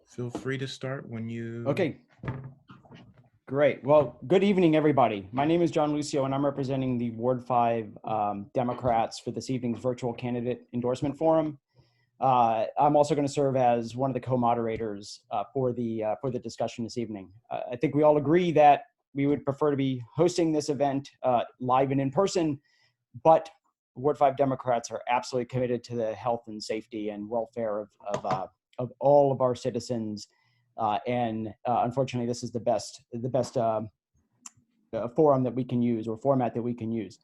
Feel free to start when you... Okay, great. Well, good evening, everybody. My name is John Lucio, and I'm representing the Ward 5 Democrats for this evening's virtual candidate endorsement forum. I'm also going to serve as one of the co-moderators for the discussion this evening. I think we all agree that we would prefer to be hosting this event live and in person, but Ward 5 Democrats are absolutely committed to the health and safety and welfare of all of our citizens. Unfortunately, this is the best forum that we can use, or format that we can use,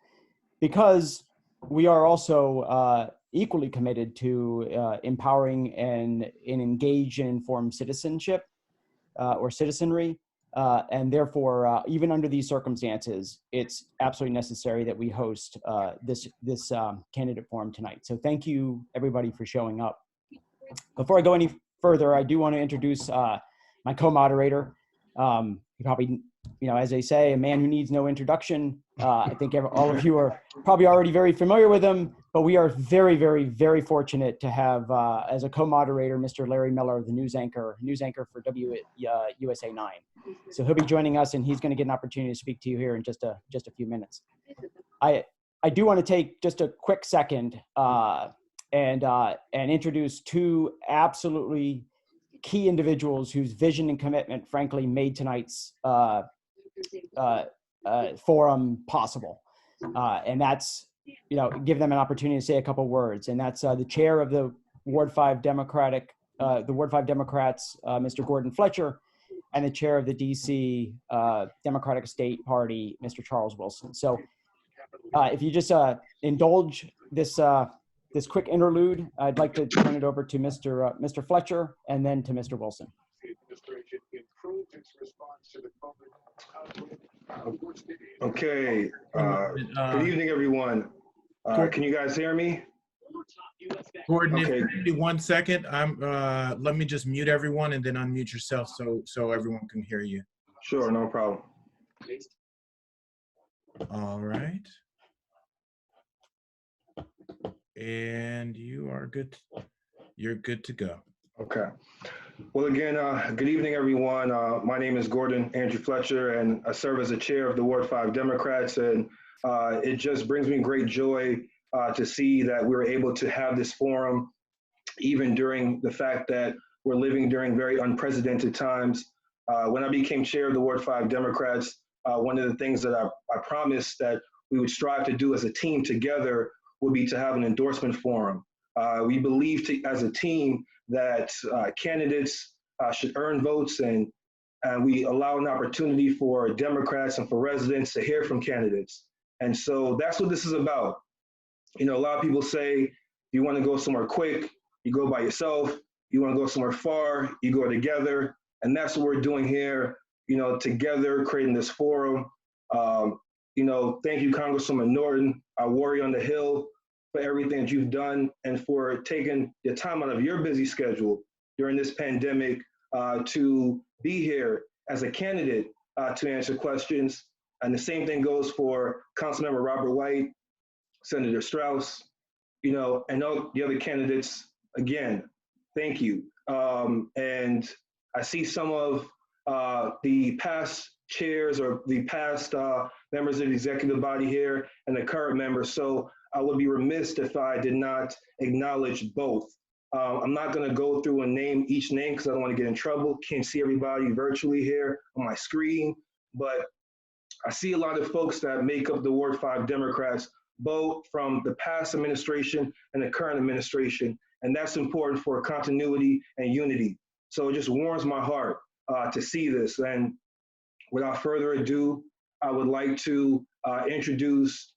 because we are also equally committed to empowering and engaged and informed citizenship or citizenry. And therefore, even under these circumstances, it's absolutely necessary that we host this candidate forum tonight. So thank you, everybody, for showing up. Before I go any further, I do want to introduce my co-moderator. He probably, as they say, a man who needs no introduction. I think all of you are probably already very familiar with him, but we are very, very, very fortunate to have as a co-moderator, Mr. Larry Miller, the news anchor for USA 9. So he'll be joining us, and he's going to get an opportunity to speak to you here in just a few minutes. I do want to take just a quick second and introduce two absolutely key individuals whose vision and commitment, frankly, made tonight's forum possible. And that's, give them an opportunity to say a couple words. And that's the chair of the Ward 5 Democrats, Mr. Gordon Fletcher, and the chair of the DC Democratic State Party, Mr. Charles Wilson. So if you just indulge this quick interlude, I'd like to turn it over to Mr. Fletcher and then to Mr. Wilson. Okay. Good evening, everyone. Can you guys hear me? Gordon, okay. If you give me 1 second, let me just mute everyone and then unmute yourself so everyone can hear you. Sure, no problem. All right. And you are good. You're good to go. Okay. Well, again, good evening, everyone. My name is Gordon Andrew Fletcher, and I serve as the chair of the Ward 5 Democrats. And it just brings me great joy to see that we were able to have this forum, even during the fact that we're living during very unprecedented times. When I became chair of the Ward 5 Democrats, one of the things that I promised that we would strive to do as a team together would be to have an endorsement forum. We believe as a team that candidates should earn votes, and we allow an opportunity for Democrats and for residents to hear from candidates. And so that's what this is about. A lot of people say, if you want to go somewhere quick, you go by yourself. You want to go somewhere far, you go together. And that's what we're doing here, together, creating this forum. Thank you, Congresswoman Norton, our warrior on the Hill, for everything that you've done and for taking the time out of your busy schedule during this pandemic to be here as a candidate to answer questions. And the same thing goes for Councilmember Robert White, Senator Strauss, and all the other candidates. Again, thank you. And I see some of the past chairs or the past members of the executive body here and the current members. So I would be remiss if I did not acknowledge both. I'm not going to go through and name each name because I don't want to get in trouble. Can't see everybody virtually here on my screen, but I see a lot of folks that make up the Ward 5 Democrats, both from the past administration and the current administration, and that's important for continuity and unity. So it just warms my heart to see this. And without further ado, I would like to introduce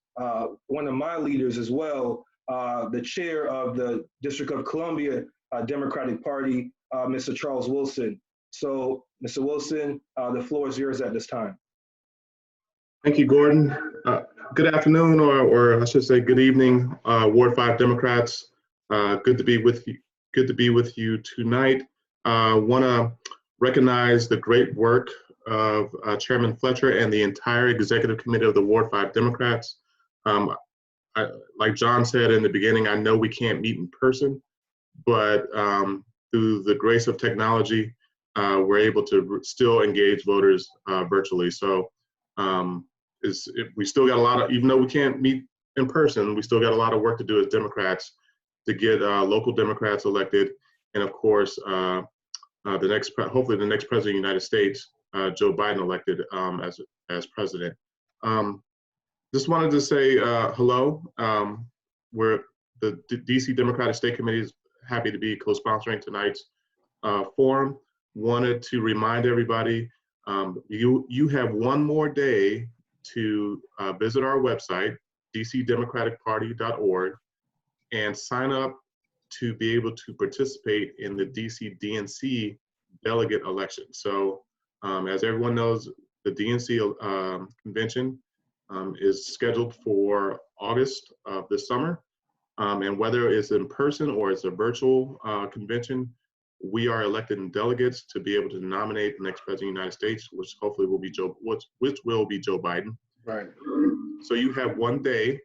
one of my leaders as well, the chair of the District of Columbia Democratic Party, Mr. Charles Wilson. So, Mr. Wilson, the floor is yours at this time. Thank you, Gordon. Good afternoon, or I should say good evening, Ward 5 Democrats. Good to be with you. Good to be with you tonight. Want to recognize the great work of Chairman Fletcher and the entire executive committee of the Ward 5 Democrats. Like John said in the beginning, I know we can't meet in person, but through the grace of technology, we're able to still engage voters virtually. So we still got a lot of, even though we can't meet in person, we still got a lot of work to do as Democrats to get local Democrats elected, and of course, hopefully the next president of the United States, Joe Biden, elected as president. Just wanted to say hello. We're the DC Democratic State Committee is happy to be co-sponsoring tonight's forum. Wanted to remind everybody, you have one more day to visit our website, dcdemocraticparty.org, and sign up to be able to participate in the DC DNC delegate election. So as everyone knows, the DNC convention is scheduled for August of this summer. And whether it's in person or it's a virtual convention, we are elected delegates to be able to nominate the next president of the United States, which hopefully will be Joe Biden. Right. So you have one day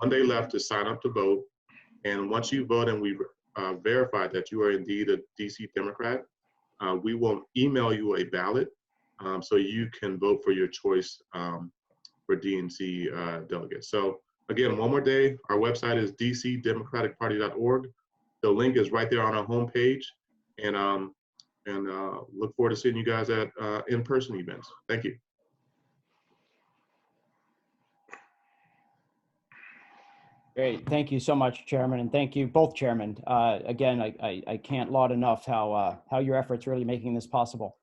left to sign up to vote. And once you vote and we verify that you are indeed a DC Democrat, we will email you a ballot so you can vote for your choice for DNC delegates. So again, one more day, our website is dcdemocraticparty.org. The link is right there on our homepage, and look forward to seeing you guys at in-person events. Thank you. Great. Thank you so much, Chairman, and thank you both Chairmen. Again, I can't laud enough how your efforts really making this possible.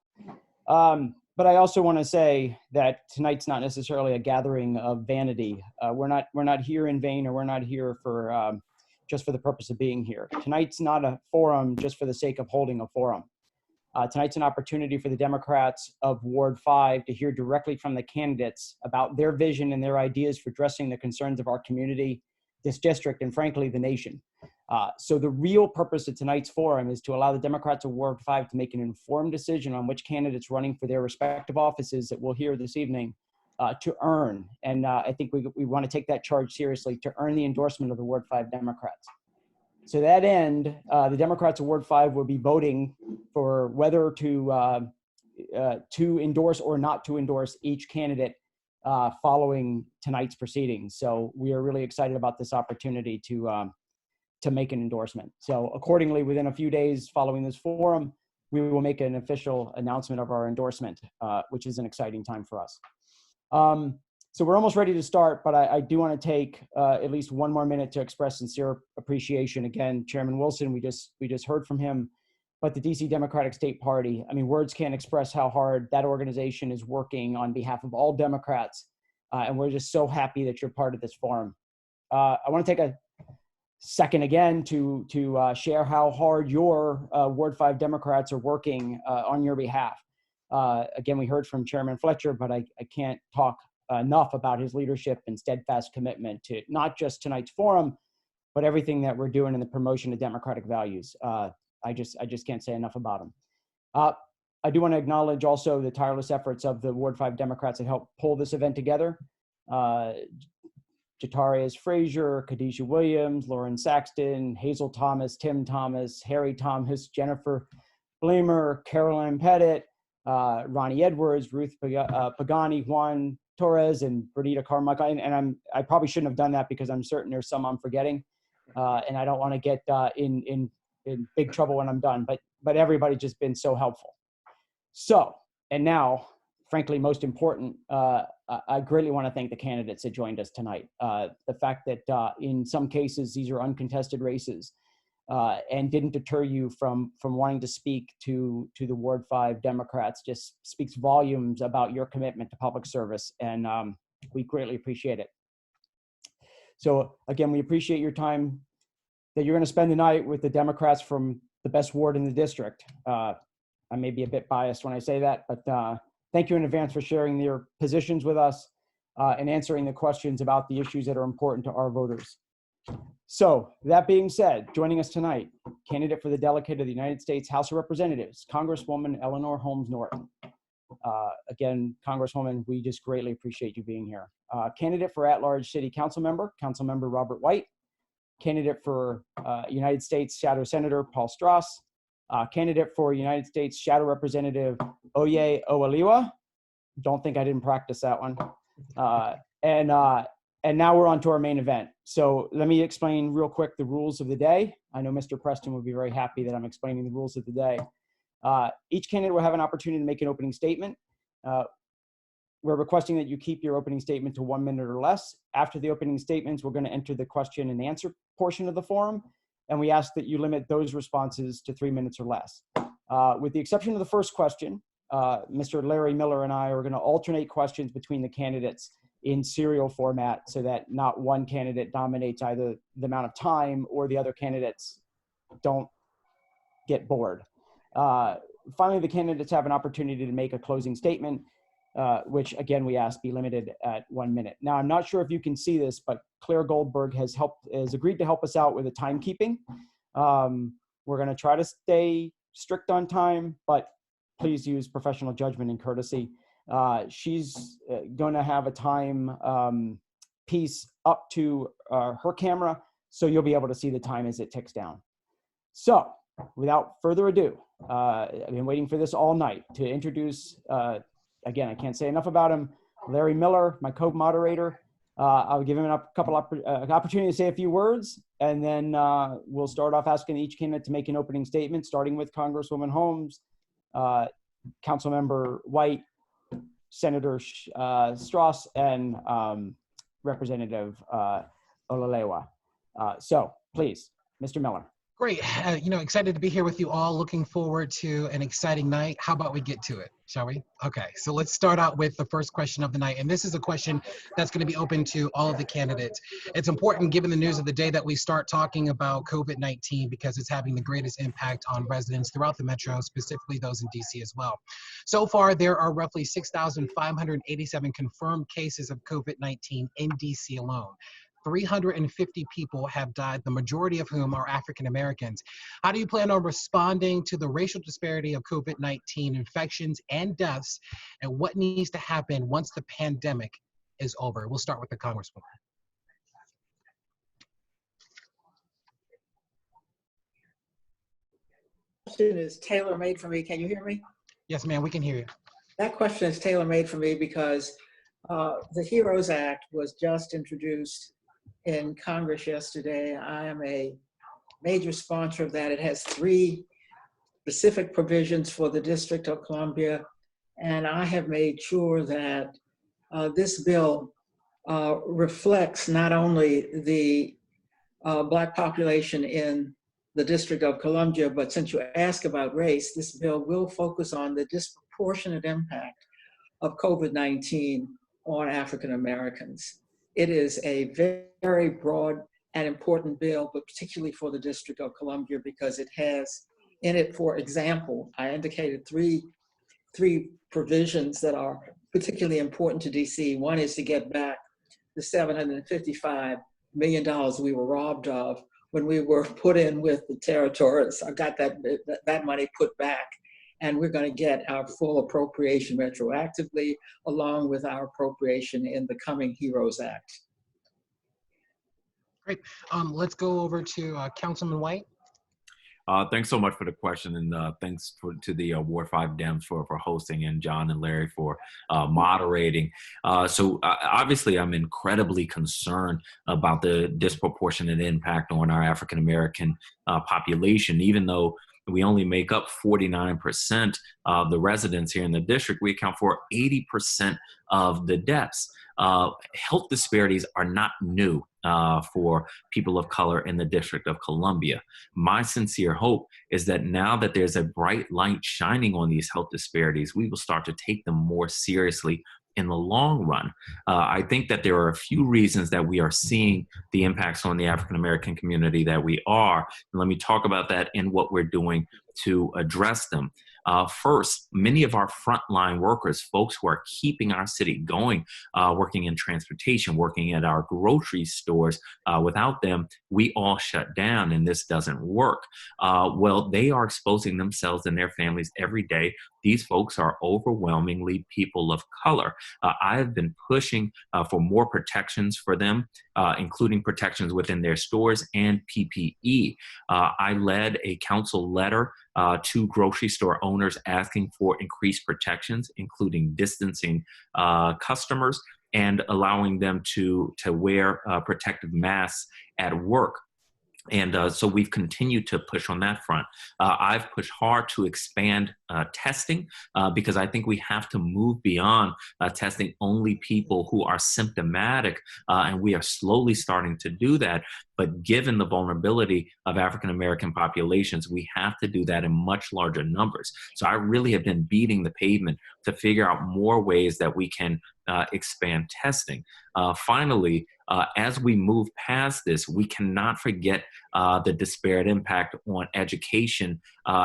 But I also want to say that tonight's not necessarily a gathering of vanity. We're not here in vain, or we're not here for just for the purpose of being here. Tonight's not a forum just for the sake of holding a forum. Tonight's an opportunity for the Democrats of Ward 5 to hear directly from the candidates about their vision and their ideas for addressing the concerns of our community, this district, and frankly, the nation. So the real purpose of tonight's forum is to allow the Democrats of Ward 5 to make an informed decision on which candidates running for their respective offices that we'll hear this evening to earn. And I think we want to take that charge seriously, to earn the endorsement of the Ward 5 Democrats. To that end, the Democrats of Ward 5 will be voting for whether to endorse or not to endorse each candidate following tonight's proceedings. So we are really excited about this opportunity to make an endorsement. So accordingly, within a few days following this forum, we will make an official announcement of our endorsement, which is an exciting time for us. So we're almost ready to start, but I do want to take at least one more minute to express sincere appreciation. Again, Chairman Wilson, we just heard from him, but the DC Democratic State Party, I mean, words can't express how hard that organization is working on behalf of all Democrats, and we're just so happy that you're part of this forum. I want to take a second again to share how hard your Ward 5 Democrats are working on your behalf. Again, we heard from Chairman Fletcher, but I can't talk enough about his leadership and steadfast commitment to not just tonight's forum, but everything that we're doing in the promotion of democratic values. I just can't say enough about him. I do want to acknowledge also the tireless efforts of the Ward 5 Democrats that helped pull this event together. Jatarius Frazier, Khadijah Williams, Lauren Saxton, Hazel Thomas, Tim Thomas, Harry Thomas, Jennifer Blamer, Carolyn Pettit, Ronnie Edwards, Ruth Pagani, Juan Torres, and Bernita Carmichael. And I probably shouldn't have done that because I'm certain there's some I'm forgetting. And I don't want to get in big trouble when I'm done, but everybody's just been so helpful. So, and now, frankly, most important, I greatly want to thank the candidates that joined us tonight. The fact that in some cases, these are uncontested races and didn't deter you from wanting to speak to the Ward 5 Democrats just speaks volumes about your commitment to public service, and we greatly appreciate it. So again, we appreciate your time that you're going to spend the night with the Democrats from the best ward in the district. I may be a bit biased when I say that, but thank you in advance for sharing your positions with us and answering the questions about the issues that are important to our voters. So that being said, joining us tonight, candidate for the delegate of the United States House of Representatives, Congresswoman Eleanor Holmes Norton. Again, Congresswoman, we just greatly appreciate you being here. Candidate for at-large city council member, Councilmember Robert White. candidate for United States Shadow Senator Paul Strauss, candidate for United States Shadow Representative Oye Owaliwa. Don't think I didn't practice that one. And now we're on to our main event. So let me explain real quick the rules of the day. I know Mr. Preston would be very happy that I'm explaining the rules of the day. Each candidate will have an opportunity to make an opening statement. We're requesting that you keep your opening statement to 1 minute or less. After the opening statements, we're going to enter the question and answer portion of the forum, and we ask that you limit those responses to 3 minutes or less. With the exception of the first question, Mr. Larry Miller and I are going to alternate questions between the candidates in serial format so that not one candidate dominates either the amount of time or the other candidates don't get bored. Finally, the candidates have an opportunity to make a closing statement, which again, we ask be limited at 1 minute. Now, I'm not sure if you can see this, but Claire Goldberg has agreed to help us out with the timekeeping. We're going to try to stay strict on time, but please use professional judgment and courtesy. She's going to have a time piece up to her camera, so you'll be able to see the time as it ticks down. So without further ado, I've been waiting for this all night to introduce, again, I can't say enough about him, Larry Miller, my co-moderator. I'll give him an opportunity to say a few words, and then we'll start off asking each candidate to make an opening statement, starting with Congresswoman Holmes, Councilmember White, Senator Strauss, and Representative Olalewa. So please, Mr. Miller. Great. Excited to be here with you all. Looking forward to an exciting night. How about we get to it, shall we? Okay, so let's start out with the first question of the night. And this is a question that's going to be open to all of the candidates. It's important, given the news of the day, that we start talking about COVID-19 because it's having the greatest impact on residents throughout the metro, specifically those in DC as well. So far, there are roughly 6,587 confirmed cases of COVID-19 in DC alone. 350 people have died, the majority of whom are African Americans. How do you plan on responding to the racial disparity of COVID-19 infections and deaths, and what needs to happen once the pandemic is over? We'll start with the Congresswoman. Question is tailor-made for me. Can you hear me? Yes, ma'am, we can hear you. That question is tailor-made for me because the HEROES Act was just introduced in Congress yesterday. I am a major sponsor of that. It has 3 specific provisions for the District of Columbia, and I have made sure that this bill reflects not only the Black population in the District of Columbia, but since you ask about race, this bill will focus on the disproportionate impact of COVID-19 on African Americans. It is a very broad and important bill, but particularly for the District of Columbia, because it has in it, for example, I indicated three provisions that are particularly important to DC. One is to get back the $755 million we were robbed of when we were put in with the territories. I got that money put back, and we're going to get our full appropriation retroactively, along with our appropriation in the coming HEROES Act. Great. Let's go over to Councilman White. Thanks so much for the question, and thanks to the Ward 5 Dems for hosting, and John and Larry for moderating. So obviously, I'm incredibly concerned about the disproportionate impact on our African American population. Even though we only make up 49% of the residents here in the district, we account for 80% of the deaths. Health disparities are not new for people of color in the District of Columbia. My sincere hope is that now that there's a bright light shining on these health disparities, we will start to take them more seriously in the long run. I think that there are a few reasons that we are seeing the impacts on the African American community that we are. And let me talk about that and what we're doing to address them. First, many of our frontline workers, folks who are keeping our city going, working in transportation, working at our grocery stores, without them, we all shut down and this doesn't work. Well, they are exposing themselves and their families every day. These folks are overwhelmingly people of color. I have been pushing for more protections for them, including protections within their stores and PPE. I led a council letter to grocery store owners asking for increased protections, including distancing customers and allowing them to wear protective masks at work. And so we've continued to push on that front. I've pushed hard to expand testing because I think we have to move beyond testing only people who are symptomatic, and we are slowly starting to do that. But given the vulnerability of African-American populations, we have to do that in much larger numbers. So I really have been beating the pavement to figure out more ways that we can expand testing. Finally, as we move past this, we cannot forget the disparate impact on education,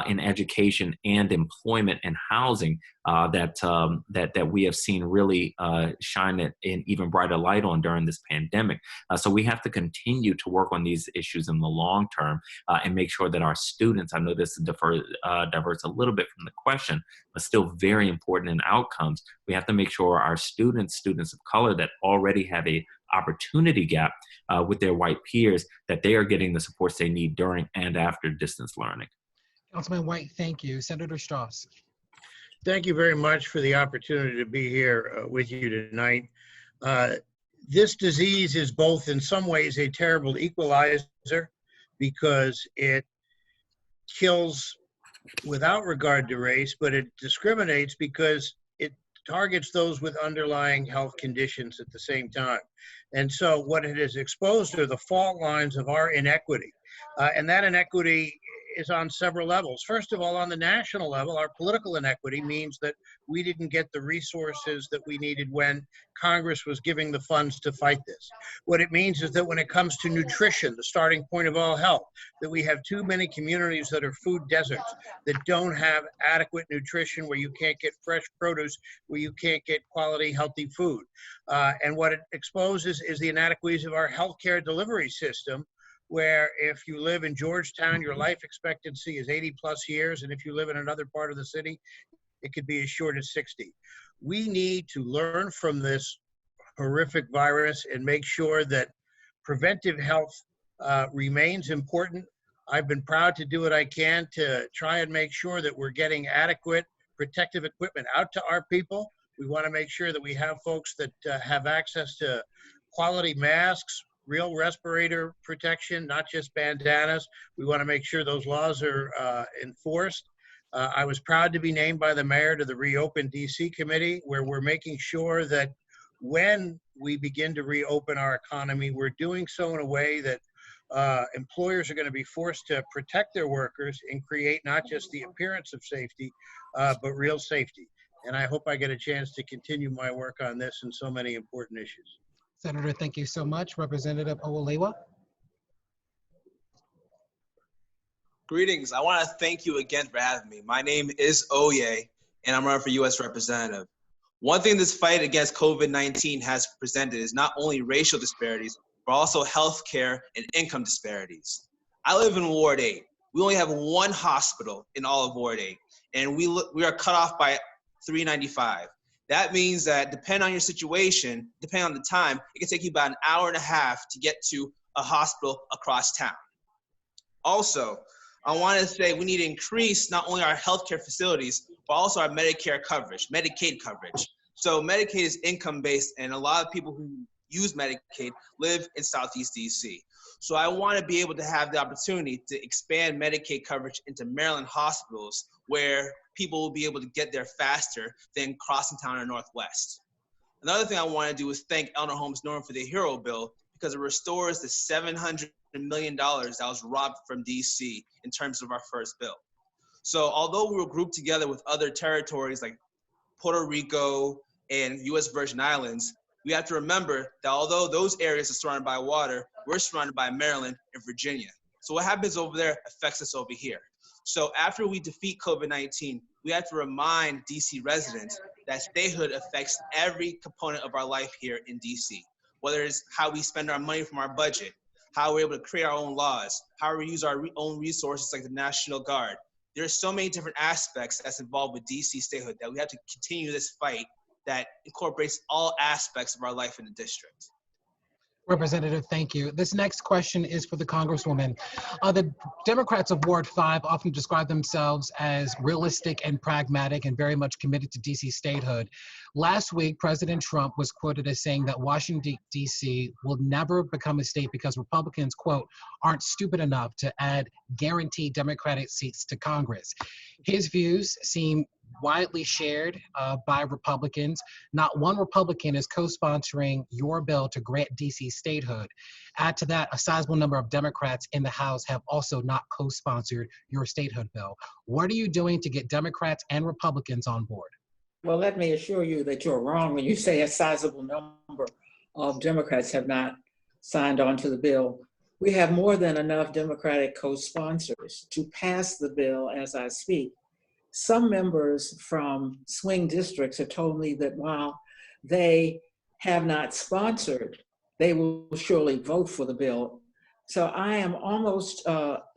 in education and employment and housing that we have seen really shine an even brighter light on during this pandemic. So we have to continue to work on these issues in the long term and make sure that our students, I know this diverts a little bit from the question, but still very important in outcomes. We have to make sure our students of color that already have a opportunity gap with their white peers, that they are getting the supports they need during and after distance learning. Councilman White, thank you. Senator Strauss. Thank you very much for the opportunity to be here with you tonight. This disease is both in some ways a terrible equalizer because it kills without regard to race, but it discriminates because it targets those with underlying health conditions at the same time. And so what it has exposed are the fault lines of our inequity. And that inequity is on several levels. First of all, on the national level, our political inequity means that we didn't get the resources that we needed when Congress was giving the funds to fight this. What it means is that when it comes to nutrition, the starting point of all health, that we have too many communities that are food deserts, that don't have adequate nutrition, where you can't get fresh produce, where you can't get quality, healthy food. And what it exposes is the inadequacies of our healthcare delivery system, where if you live in Georgetown, your life expectancy is 80+ years, and if you live in another part of the city, it could be as short as 60. We need to learn from this horrific virus and make sure that preventive health remains important. I've been proud to do what I can to try and make sure that we're getting adequate protective equipment out to our people. We want to make sure that we have folks that have access to quality masks, real respirator protection, not just bandanas. We want to make sure those laws are enforced. I was proud to be named by the mayor to the Reopen DC committee, where we're making sure that when we begin to reopen our economy, we're doing so in a way that employers are going to be forced to protect their workers and create not just the appearance of safety, but real safety. And I hope I get a chance to continue my work on this and so many important issues. Senator, thank you so much. Representative Owalewa. Greetings. I want to thank you again for having me. My name is Oye, and I'm running for U.S. Representative. One thing this fight against COVID-19 has presented is not only racial disparities, but also healthcare and income disparities. I live in Ward 8. We only have one hospital in all of Ward 8, and we are cut off by 395. That means that depending on your situation, depending on the time, it can take you about an hour and a half to get to a hospital across town. Also, I want to say we need to increase not only our healthcare facilities, but also our Medicare coverage, Medicaid coverage. So Medicaid is income-based, and a lot of people who use Medicaid live in Southeast DC. So I want to be able to have the opportunity to expand Medicaid coverage into Maryland hospitals, where people will be able to get there faster than crossing town or Northwest. Another thing I want to do is thank Elder Holmes Norton for the HERO bill, because it restores the $700 million that was robbed from DC in terms of our first bill. So although we were grouped together with other territories like Puerto Rico and US Virgin Islands, we have to remember that although those areas are surrounded by water, we're surrounded by Maryland and Virginia. So what happens over there affects us over here. So after we defeat COVID-19, we have to remind DC residents that statehood affects every component of our life here in DC, whether it's how we spend our money from our budget, how we're able to create our own laws, how we use our own resources like the National Guard. There's so many different aspects that's involved with DC statehood that we have to continue this fight that incorporates all aspects of our life in the district. Representative, thank you. This next question is for the Congresswoman. The Democrats of Ward 5 often describe themselves as realistic and pragmatic and very much committed to DC statehood. Last week, President Trump was quoted as saying that Washington, D.C. will never become a state because Republicans, quote, aren't stupid enough to add guaranteed Democratic seats to Congress. His views seem widely shared by Republicans. Not one Republican is co-sponsoring your bill to grant DC statehood. Add to that, a sizable number of Democrats in the House have also not co-sponsored your statehood bill. What are you doing to get Democrats and Republicans on board? Well, let me assure you that you're wrong when you say a sizable number of Democrats have not signed on to the bill. We have more than enough Democratic co-sponsors to pass the bill as I speak. Some members from swing districts have told me that while they have not sponsored, they will surely vote for the bill. So I am almost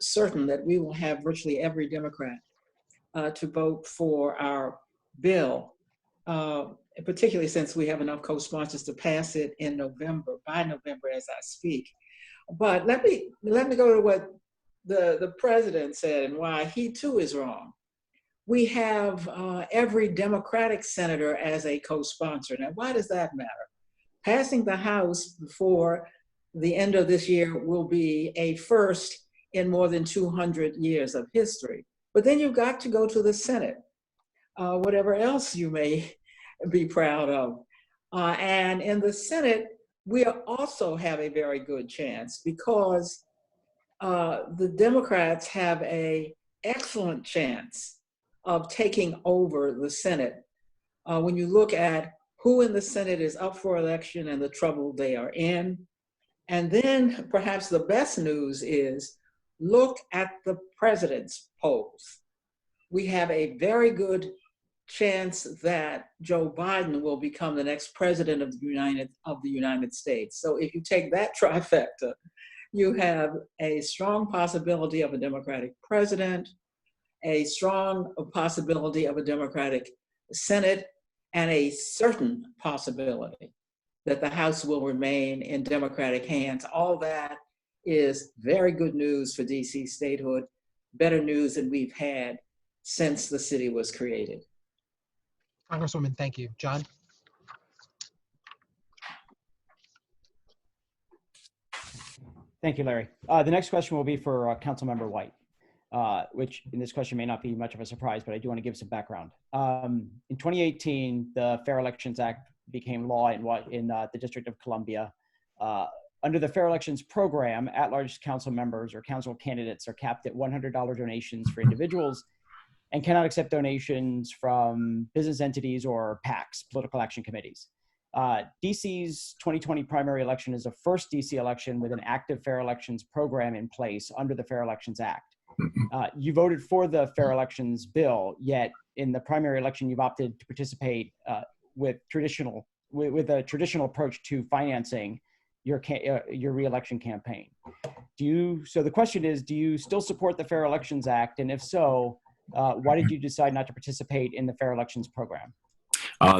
certain that we will have virtually every Democrat to vote for our bill, particularly since we have enough co-sponsors to pass it in November, by November as I speak. But let me go to what the president said and why he too is wrong. We have every Democratic senator as a co-sponsor. Now, why does that matter? Passing the House before the end of this year will be a first in more than 200 years of history. But then you've got to go to the Senate, whatever else you may be proud of. And in the Senate, we also have a very good chance because the Democrats have an excellent chance of taking over the Senate. When you look at who in the Senate is up for election and the trouble they are in. And then perhaps the best news is look at the president's polls. We have a very good chance that Joe Biden will become the next president of the United States. So if you take that trifecta, you have a strong possibility of a Democratic president, a strong possibility of a Democratic Senate, and a certain possibility that the House will remain in Democratic hands. All that is very good news for DC statehood, better news than we've had since the city was created. Congresswoman, thank you. John? Thank you, Larry. The next question will be for Councilmember White, which in this question may not be much of a surprise, but I do want to give some background. In 2018, the Fair Elections Act became law in the District of Columbia. Under the Fair Elections program, at-large council members or council candidates are capped at $100 donations for individuals and cannot accept donations from business entities or PACs, political action committees. DC's 2020 primary election is the first DC election with an active fair elections program in place under the Fair Elections Act. You voted for the Fair Elections bill, yet in the primary election, you've opted to participate with a traditional approach to financing your re-election campaign. So the question is, do you still support the Fair Elections Act? And if so, why did you decide not to participate in the Fair Elections program?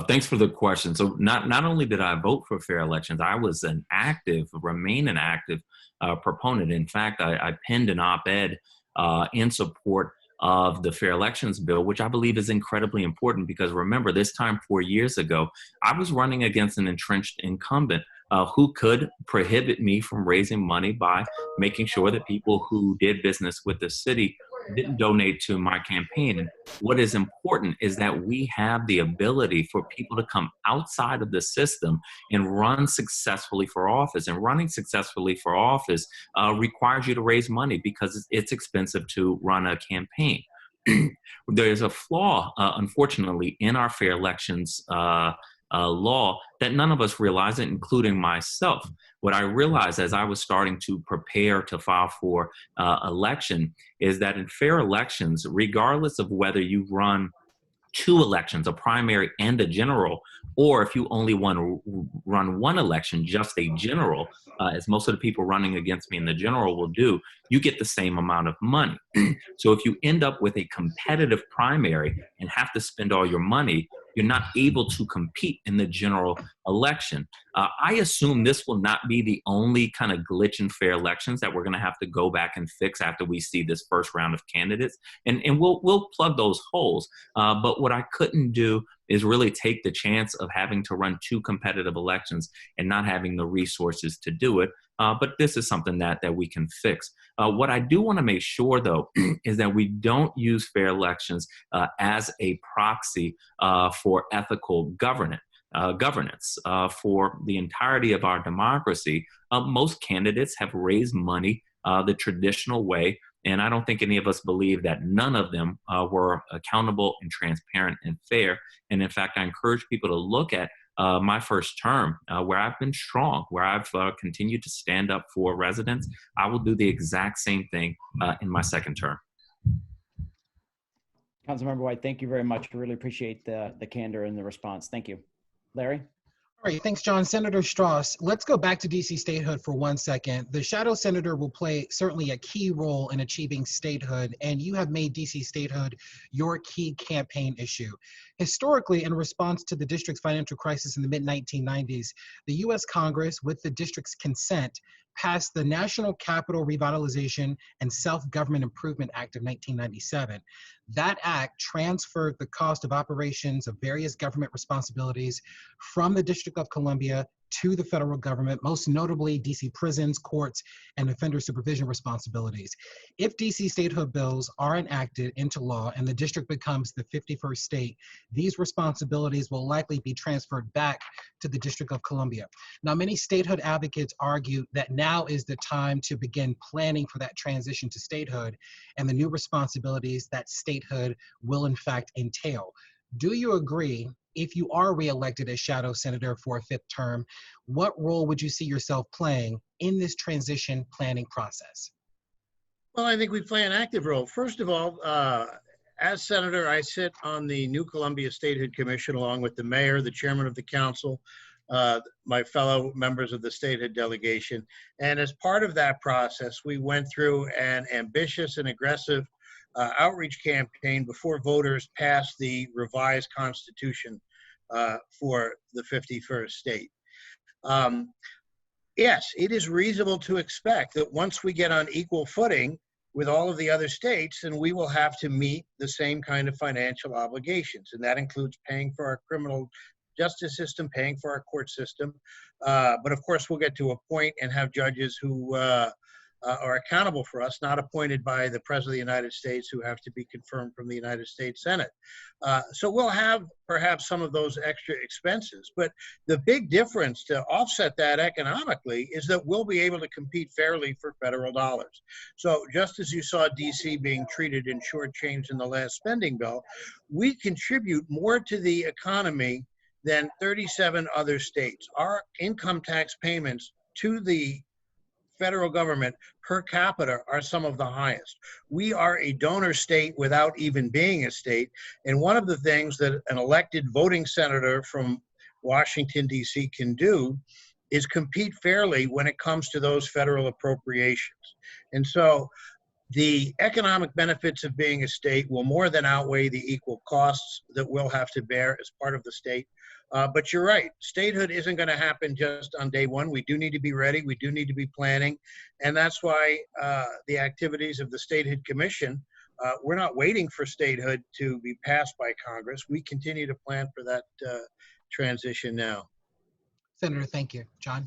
Thanks for the question. So not only did I vote for fair elections, I was remain an active proponent. In fact, I penned an op-ed in support of the Fair Elections Bill, which I believe is incredibly important because remember, this time 4 years ago, I was running against an entrenched incumbent who could prohibit me from raising money by making sure that people who did business with the city didn't donate to my campaign. And what is important is that we have the ability for people to come outside of the system and run successfully for office. And running successfully for office requires you to raise money because it's expensive to run a campaign. There's a flaw, unfortunately, in our fair elections law that none of us realize it, including myself. What I realized as I was starting to prepare to file for election is that in fair elections, regardless of whether you run two elections, a primary and a general, or if you only want to run one election, just a general, as most of the people running against me in the general will do, you get the same amount of money. So if you end up with a competitive primary and have to spend all your money, you're not able to compete in the general election. I assume this will not be the only kind of glitch in fair elections that we're going to have to go back and fix after we see this first round of candidates, and we'll plug those holes. But what I couldn't do is really take the chance of having to run two competitive elections and not having the resources to do it. But this is something that we can fix. What I do want to make sure, though, is that we don't use fair elections as a proxy for ethical governance. For the entirety of our democracy, most candidates have raised money the traditional way, and I don't think any of us believe that none of them were accountable and transparent and fair. And in fact, I encourage people to look at my first term, where I've been strong, where I've continued to stand up for residents. I will do the exact same thing in my second term. Councilmember White, thank you very much. I really appreciate the candor and the response. Thank you. Larry? All right, thanks, John. Senator Strauss, let's go back to DC statehood for 1 second. The shadow senator will play certainly a key role in achieving statehood, and you have made DC statehood your key campaign issue. Historically, in response to the district's financial crisis in the mid-1990s, the U.S. Congress, with the district's consent, passed the National Capital Revitalization and Self-Government Improvement Act of 1997. That act transferred the cost of operations of various government responsibilities from the District of Columbia to the federal government, most notably DC prisons, courts, and offender supervision responsibilities. If DC statehood bills are enacted into law and the district becomes the 51st state, these responsibilities will likely be transferred back to the District of Columbia. Now, many statehood advocates argue that now is the time to begin planning for that transition to statehood and the new responsibilities that statehood will in fact entail. Do you agree? If you are reelected as shadow senator for a 5th term, what role would you see yourself playing in this transition planning process? Well, I think we play an active role. First of all, as senator, I sit on the New Columbia Statehood Commission along with the mayor, the chairman of the council, my fellow members of the statehood delegation. And as part of that process, we went through an ambitious and aggressive outreach campaign before voters passed the revised constitution for the 51st state. Yes, it is reasonable to expect that once we get on equal footing with all of the other states, then we will have to meet the same kind of financial obligations. And that includes paying for our criminal justice system, paying for our court system. But of course, we'll get to a point and have judges who are accountable for us, not appointed by the President of the United States, who have to be confirmed from the United States Senate. So we'll have perhaps some of those extra expenses, but the big difference to offset that economically is that we'll be able to compete fairly for federal dollars. So just as you saw DC being treated and shortchanged in the last spending bill, we contribute more to the economy than 37 other states. Our income tax payments to the federal government per capita are some of the highest. We are a donor state without even being a state. And one of the things that an elected voting senator from Washington, D.C. can do is compete fairly when it comes to those federal appropriations. And so the economic benefits of being a state will more than outweigh the equal costs that we'll have to bear as part of the state. But you're right, statehood isn't going to happen just on day one. We do need to be ready. We do need to be planning. And that's why the activities of the Statehood Commission, we're not waiting for statehood to be passed by Congress. We continue to plan for that transition now. Senator, thank you. John?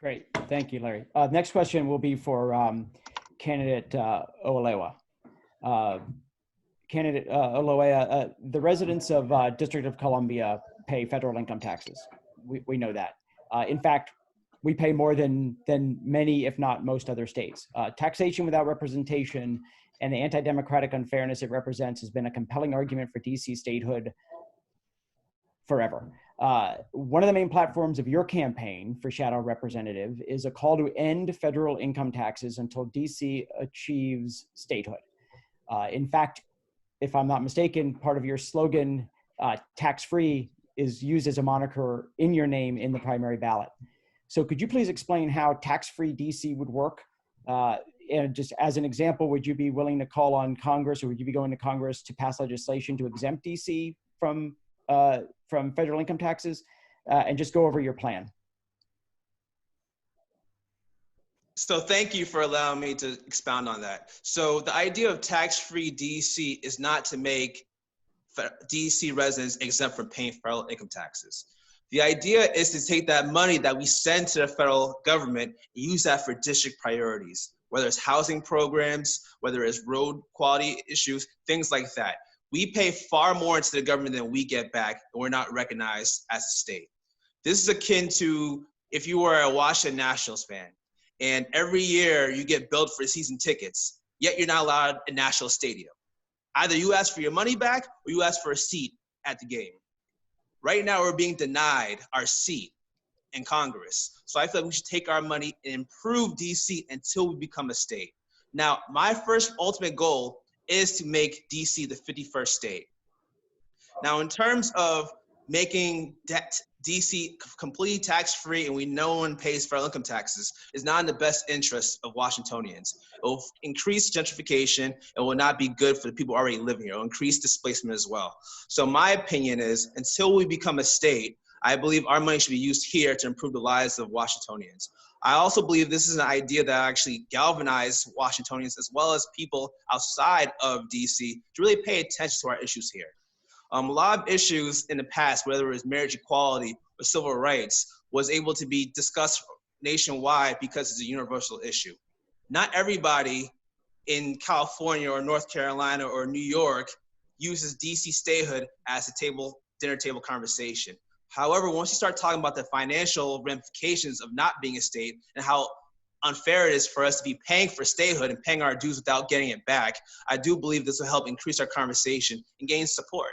Great. Thank you, Larry. Next question will be for candidate Oloewa. Candidate Oloewa, the residents of District of Columbia pay federal income taxes. We know that. In fact, we pay more than many, if not most other states. Taxation without representation and the anti-democratic unfairness it represents has been a compelling argument for DC statehood forever. One of the main platforms of your campaign for shadow representative is a call to end federal income taxes until DC achieves statehood. In fact, if I'm not mistaken, part of your slogan, tax-free, is used as a moniker in your name in the primary ballot. So could you please explain how tax-free DC would work? And just as an example, would you be willing to call on Congress, or would you be going to Congress to pass legislation to exempt DC from federal income taxes? And just go over your plan. So thank you for allowing me to expound on that. So the idea of tax-free DC is not to make DC residents exempt from paying federal income taxes. The idea is to take that money that we send to the federal government and use that for district priorities, whether it's housing programs, whether it's road quality issues, things like that. We pay far more into the government than we get back, and we're not recognized as a state. This is akin to if you were a Washington Nationals fan, and every year you get billed for season tickets, yet you're not allowed a national stadium. Either you ask for your money back or you ask for a seat at the game. Right now, we're being denied our seat in Congress. So I feel like we should take our money and improve DC until we become a state. Now, my first ultimate goal is to make DC the 51st state. Now, in terms of making DC completely tax-free and no one pays federal income taxes is not in the best interest of Washingtonians. It will increase gentrification and will not be good for the people already living here. It will increase displacement as well. So my opinion is, until we become a state, I believe our money should be used here to improve the lives of Washingtonians. I also believe this is an idea that actually galvanized Washingtonians as well as people outside of DC to really pay attention to our issues here. A lot of issues in the past, whether it was marriage equality or civil rights, was able to be discussed nationwide because it's a universal issue. Not everybody in California or North Carolina or New York uses DC statehood as a dinner table conversation. However, once you start talking about the financial ramifications of not being a state and how unfair it is for us to be paying for statehood and paying our dues without getting it back, I do believe this will help increase our conversation and gain support.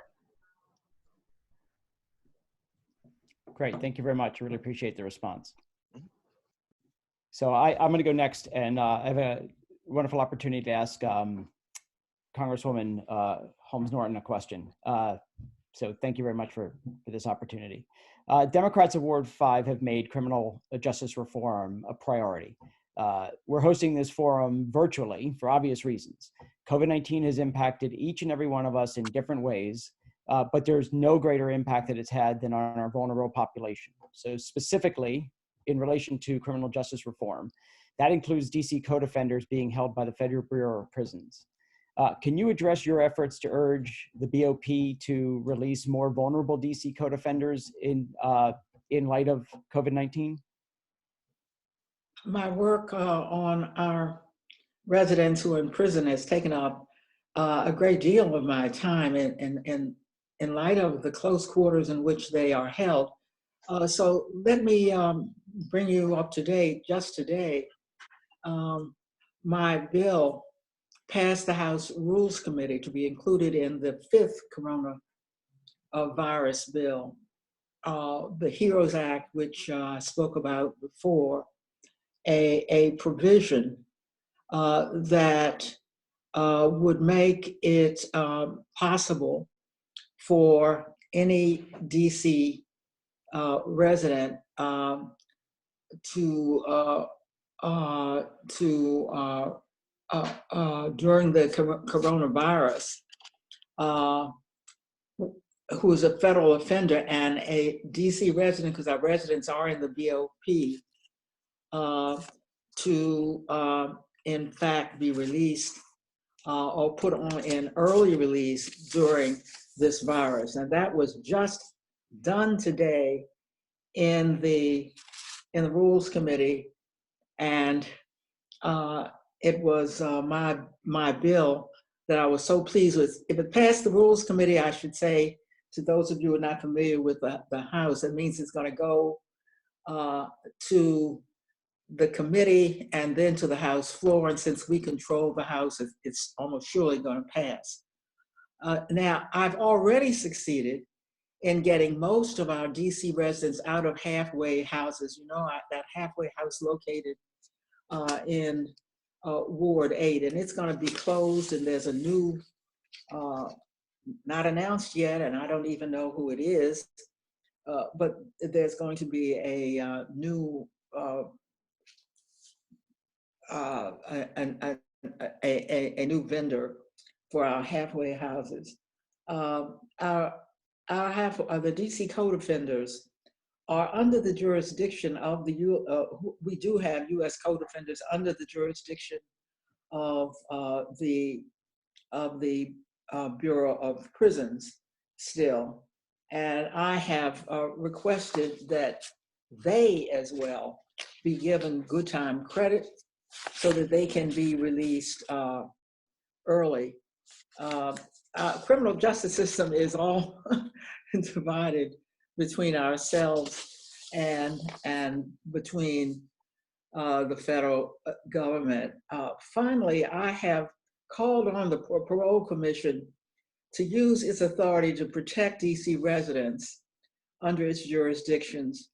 Great, thank you very much. I really appreciate the response. So I'm going to go next, and I have a wonderful opportunity to ask Congresswoman Holmes Norton a question. So thank you very much for this opportunity. Democrats of Ward 5 have made criminal justice reform a priority. We're hosting this forum virtually for obvious reasons. COVID-19 has impacted each and every one of us in different ways, but there's no greater impact that it's had than on our vulnerable population. So specifically, in relation to criminal justice reform, that includes DC code offenders being held by the Federal Bureau of Prisons. Can you address your efforts to urge the BOP to release more vulnerable DC code offenders in light of COVID-19? My work on our residents who are in prison has taken up a great deal of my time in light of the close quarters in which they are held. So let me bring you up to date. Just today, my bill passed the House Rules Committee to be included in the 5th coronavirus bill, the HEROES Act, which I spoke about before, a provision that would make it possible for any DC resident during the coronavirus, who is a federal offender and a DC resident, because our residents are in the BOP, to in fact be released or put on an early release during this virus. And that was just done today in the Rules Committee, and it was my bill that I was so pleased with. If it passed the Rules Committee, I should say, to those of you who are not familiar with the House, it means it's going to go to the committee and then to the House floor. And since we control the House, it's almost surely going to pass. Now, I've already succeeded in getting most of our DC residents out of halfway houses. You know, that halfway house located in Ward 8, and it's going to be closed, and there's a new, not announced yet, and I don't even know who it is, but there's going to be a new a new vendor for our halfway houses. The DC code offenders are under the jurisdiction of we do have U.S. code offenders under the jurisdiction of the Bureau of Prisons still. And I have requested that they as well be given good time credit so that they can be released early. Criminal justice system is all divided between ourselves and between the federal government. Finally, I have called on the Parole Commission to use its authority to protect DC residents under its jurisdictions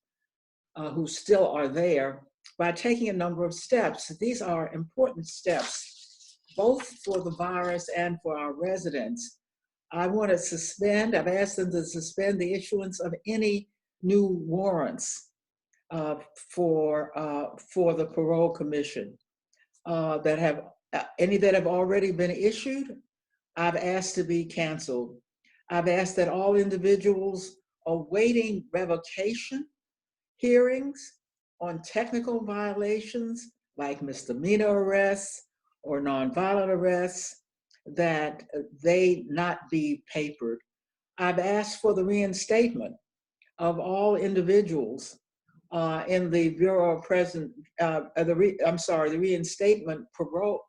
who still are there by taking a number of steps. These are important steps, both for the virus and for our residents. I want to suspend, I've asked them to suspend the issuance of any new warrants for the Parole Commission that have, any that have already been issued, I've asked to be canceled. I've asked that all individuals awaiting revocation hearings on technical violations like misdemeanor arrests or nonviolent arrests, that they not be papered. I've asked for the reinstatement of all individuals in the Bureau of Prisons, the reinstatement parole,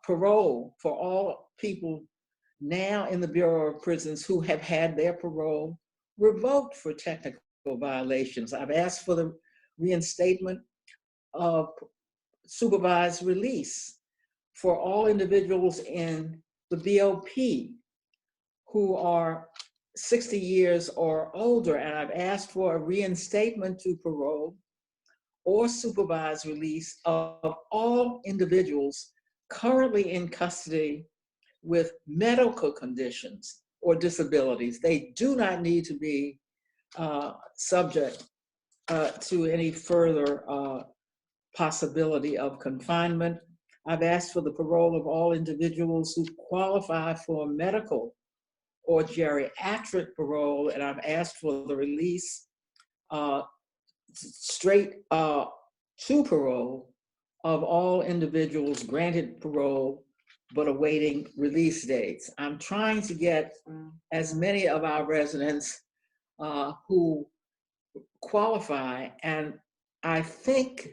parole for all people now in the Bureau of Prisons who have had their parole revoked for technical violations. I've asked for the reinstatement of supervised release for all individuals in the BOP who are 60 years or older, and I've asked for a reinstatement to parole or supervised release of all individuals currently in custody with medical conditions or disabilities. They do not need to be subject to any further possibility of confinement. I've asked for the parole of all individuals who qualify for medical or geriatric parole, and I've asked for the release straight to parole of all individuals granted parole but awaiting release dates. I'm trying to get as many of our residents who qualify, and I think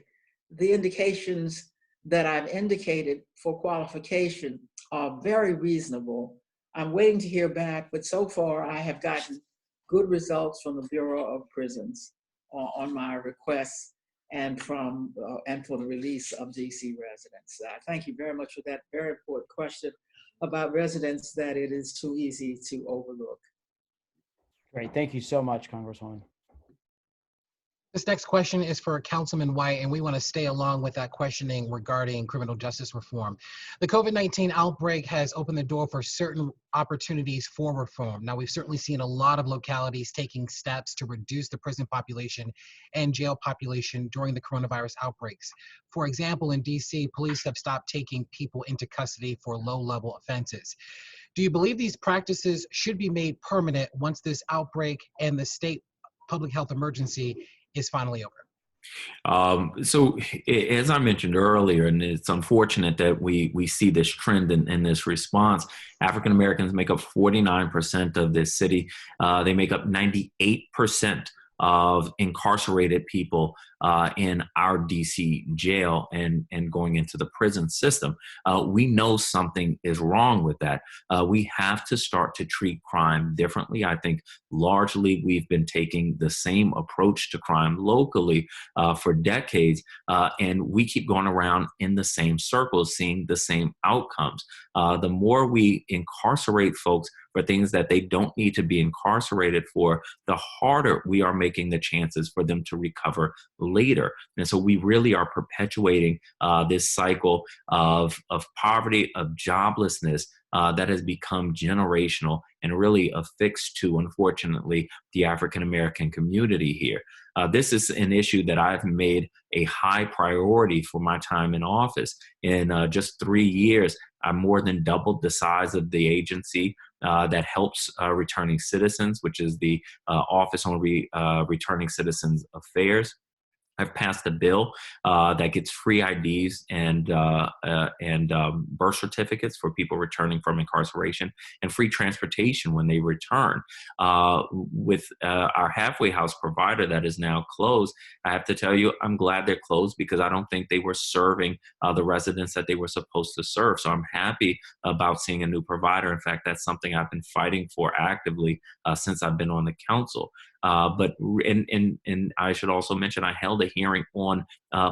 the indications that I've indicated for qualification are very reasonable. I'm waiting to hear back, but so far I have gotten good results from the Bureau of Prisons on my requests and for the release of DC residents. Thank you very much for that very important question about residents that it is too easy to overlook. Great, thank you so much, Congresswoman. This next question is for Councilman White, and we want to stay along with that questioning regarding criminal justice reform. The COVID-19 outbreak has opened the door for certain opportunities for reform. Now, we've certainly seen a lot of localities taking steps to reduce the prison population and jail population during the coronavirus outbreaks. For example, in DC, police have stopped taking people into custody for low-level offenses. Do you believe these practices should be made permanent once this outbreak and the state public health emergency is finally over? So as I mentioned earlier, and it's unfortunate that we see this trend in this response, African Americans make up 49% of this city. They make up 98% of incarcerated people in our DC jail and going into the prison system. We know something is wrong with that. We have to start to treat crime differently. I think largely we've been taking the same approach to crime locally for decades, and we keep going around in the same circles, seeing the same outcomes. The more we incarcerate folks for things that they don't need to be incarcerated for, the harder we are making the chances for them to recover later. And so we really are perpetuating this cycle of poverty, of joblessness that has become generational and really affixed to, unfortunately, the African American community here. This is an issue that I've made a high priority for my time in office. In just 3 years, I more than doubled the size of the agency that helps returning citizens, which is the Office on Returning Citizens Affairs. I've passed a bill that gets free IDs and birth certificates for people returning from incarceration, and free transportation when they return. With our halfway house provider that is now closed, I have to tell you, I'm glad they're closed because I don't think they were serving the residents that they were supposed to serve. So I'm happy about seeing a new provider. In fact, that's something I've been fighting for actively since I've been on the council. But I should also mention, I held a hearing on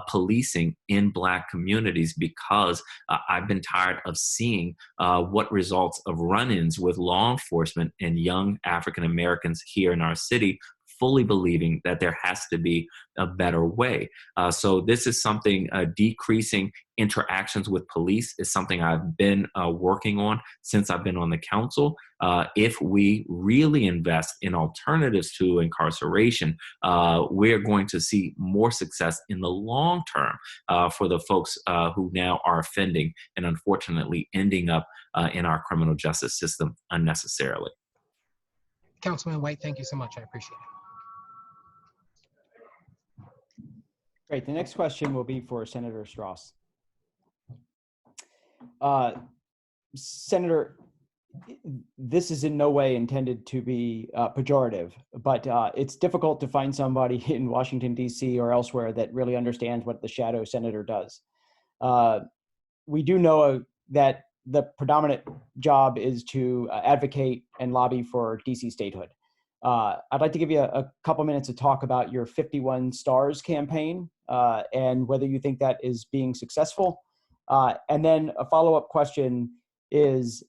policing in Black communities because I've been tired of seeing what results of run-ins with law enforcement and young African Americans here in our city, fully believing that there has to be a better way. So this is something, decreasing interactions with police is something I've been working on since I've been on the council. If we really invest in alternatives to incarceration, we're going to see more success in the long term for the folks who now are offending and unfortunately ending up in our criminal justice system unnecessarily. Councilman White, thank you so much. I appreciate it. Great. The next question will be for Senator Strauss. Senator, this is in no way intended to be pejorative, but it's difficult to find somebody in Washington, D.C. or elsewhere that really understands what the shadow senator does. We do know that the predominant job is to advocate and lobby for D.C. statehood. I'd like to give you a couple minutes to talk about your 51 Stars campaign and whether you think that is being successful. And then a follow-up question is,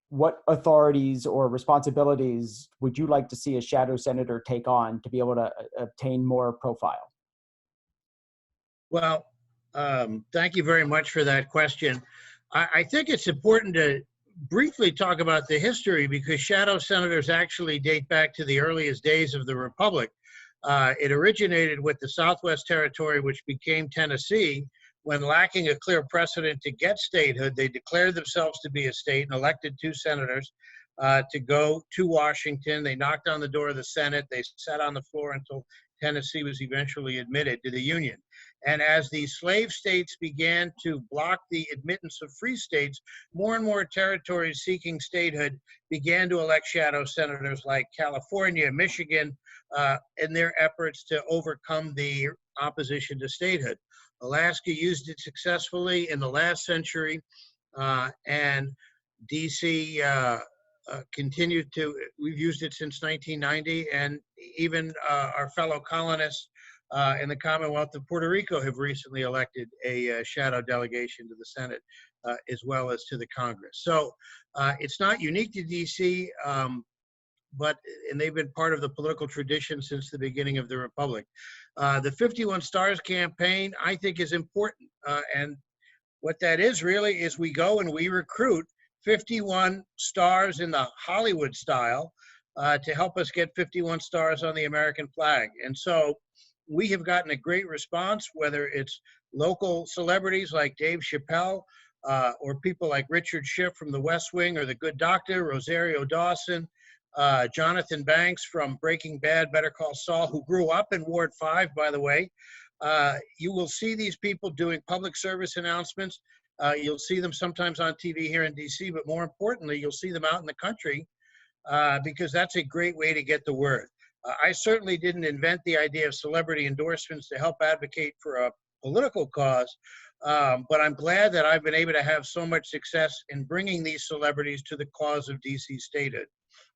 what authorities or responsibilities would you like to see a shadow senator take on to be able to obtain more profile? Well, thank you very much for that question. I think it's important to briefly talk about the history because shadow senators actually date back to the earliest days of the Republic. It originated with the Southwest Territory, which became Tennessee, when lacking a clear precedent to get statehood, they declared themselves to be a state and elected 2 senators to go to Washington. They knocked on the door of the Senate. They sat on the floor until Tennessee was eventually admitted to the Union. And as the slave states began to block the admittance of free states, more and more territories seeking statehood began to elect shadow senators like California, Michigan, in their efforts to overcome the opposition to statehood. Alaska used it successfully in the last century, and DC continued to, we've used it since 1990, and even our fellow colonists in the Commonwealth of Puerto Rico have recently elected a shadow delegation to the Senate, as well as to the Congress. So it's not unique to DC, and they've been part of the political tradition since the beginning of the Republic. The 51 Stars campaign, I think, is important. And what that is really is we go and we recruit 51 stars in the Hollywood style to help us get 51 stars on the American flag. And so we have gotten a great response, whether it's local celebrities like Dave Chappelle, or people like Richard Schiff from The West Wing, or The Good Doctor, Rosario Dawson, Jonathan Banks from Breaking Bad, Better Call Saul, who grew up in Ward 5, by the way. You will see these people doing public service announcements. You'll see them sometimes on TV here in DC, but more importantly, you'll see them out in the country because that's a great way to get the word. I certainly didn't invent the idea of celebrity endorsements to help advocate for a political cause, but I'm glad that I've been able to have so much success in bringing these celebrities to the cause of DC statehood.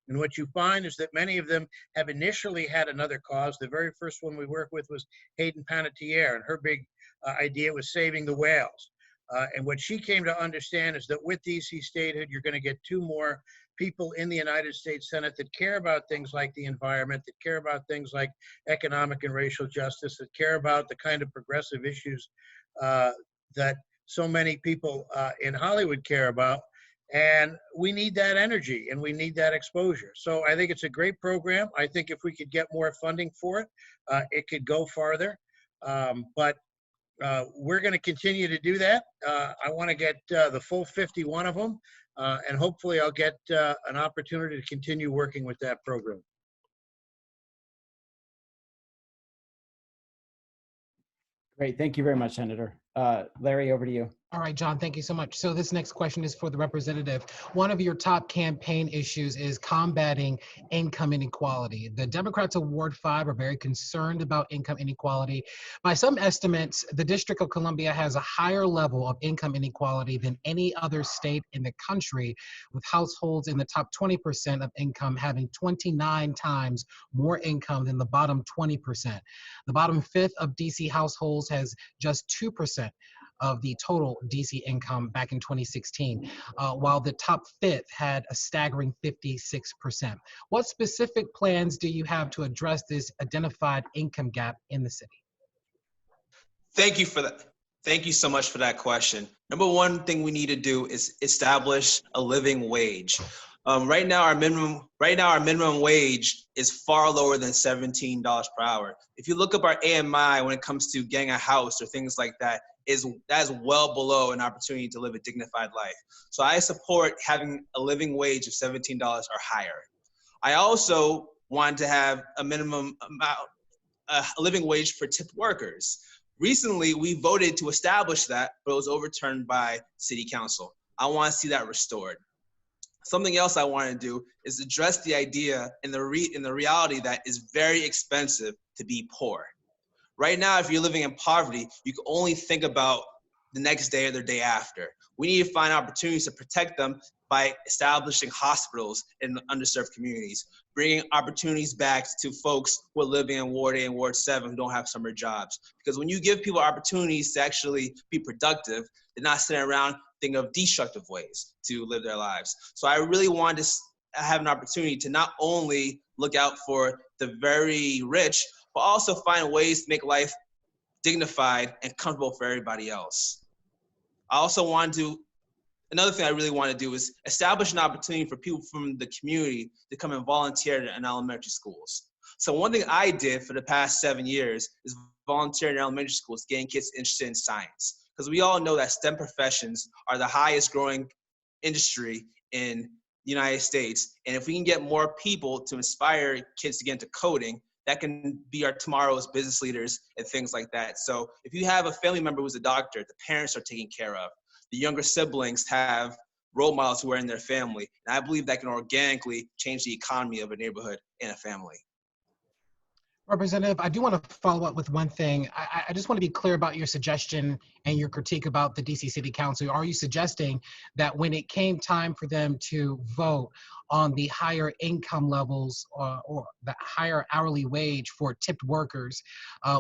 And what you find is that many of them have initially had another cause. The very first one we worked with was Hayden Panettiere, and her big idea was saving the whales. And what she came to understand is that with DC statehood, you're going to get 2 more people in the United States Senate that care about things like the environment, that care about things like economic and racial justice, that care about the kind of progressive issues that so many people in Hollywood care about. And we need that energy and we need that exposure. So I think it's a great program. I think if we could get more funding for it, it could go farther. But we're going to continue to do that. I want to get the full 51 of them, and hopefully I'll get an opportunity to continue working with that program. Great. Thank you very much, Senator. Larry, over to you. All right, John, thank you so much. So this next question is for the representative. One of your top campaign issues is combating income inequality. The Democrats of Ward 5 are very concerned about income inequality. By some estimates, the District of Columbia has a higher level of income inequality than any other state in the country, with households in the top 20% of income having 29 times more income than the bottom 20%. The bottom fifth of DC households has just 2% of the total DC income back in 2016, while the top fifth had a staggering 56%. What specific plans do you have to address this identified income gap in the city? Thank you for that. Thank you so much for that question. Number one thing we need to do is establish a living wage. Right now, our minimum wage is far lower than $17 per hour. If you look up our AMI when it comes to getting a house or things like that, that is well below an opportunity to live a dignified life. So I support having a living wage of $17 or higher. I also want to have a minimum amount, a living wage for tipped workers. Recently, we voted to establish that, but it was overturned by City Council. I want to see that restored. Something else I want to do is address the idea and the reality that it's very expensive to be poor. Right now, if you're living in poverty, you can only think about the next day or the day after. We need to find opportunities to protect them by establishing hospitals in underserved communities, bringing opportunities back to folks who are living in Ward 8 and Ward 7 who don't have summer jobs. Because when you give people opportunities to actually be productive, they're not sitting around thinking of destructive ways to live their lives. So I really want to have an opportunity to not only look out for the very rich, but also find ways to make life dignified and comfortable for everybody else. I also want to, another thing I really want to do is establish an opportunity for people from the community to come and volunteer in elementary schools. So one thing I did for the past 7 years is volunteer in elementary schools, getting kids interested in science. Because we all know that STEM professions are the highest growing industry in the United States. And if we can get more people to inspire kids to get into coding, that can be our tomorrow's business leaders and things like that. So if you have a family member who's a doctor, the parents are taken care of. The younger siblings have role models who are in their family. And I believe that can organically change the economy of a neighborhood and a family. Representative, I do want to follow up with one thing. I just want to be clear about your suggestion and your critique about the DC City Council. Are you suggesting that when it came time for them to vote on the higher income levels or the higher hourly wage for tipped workers,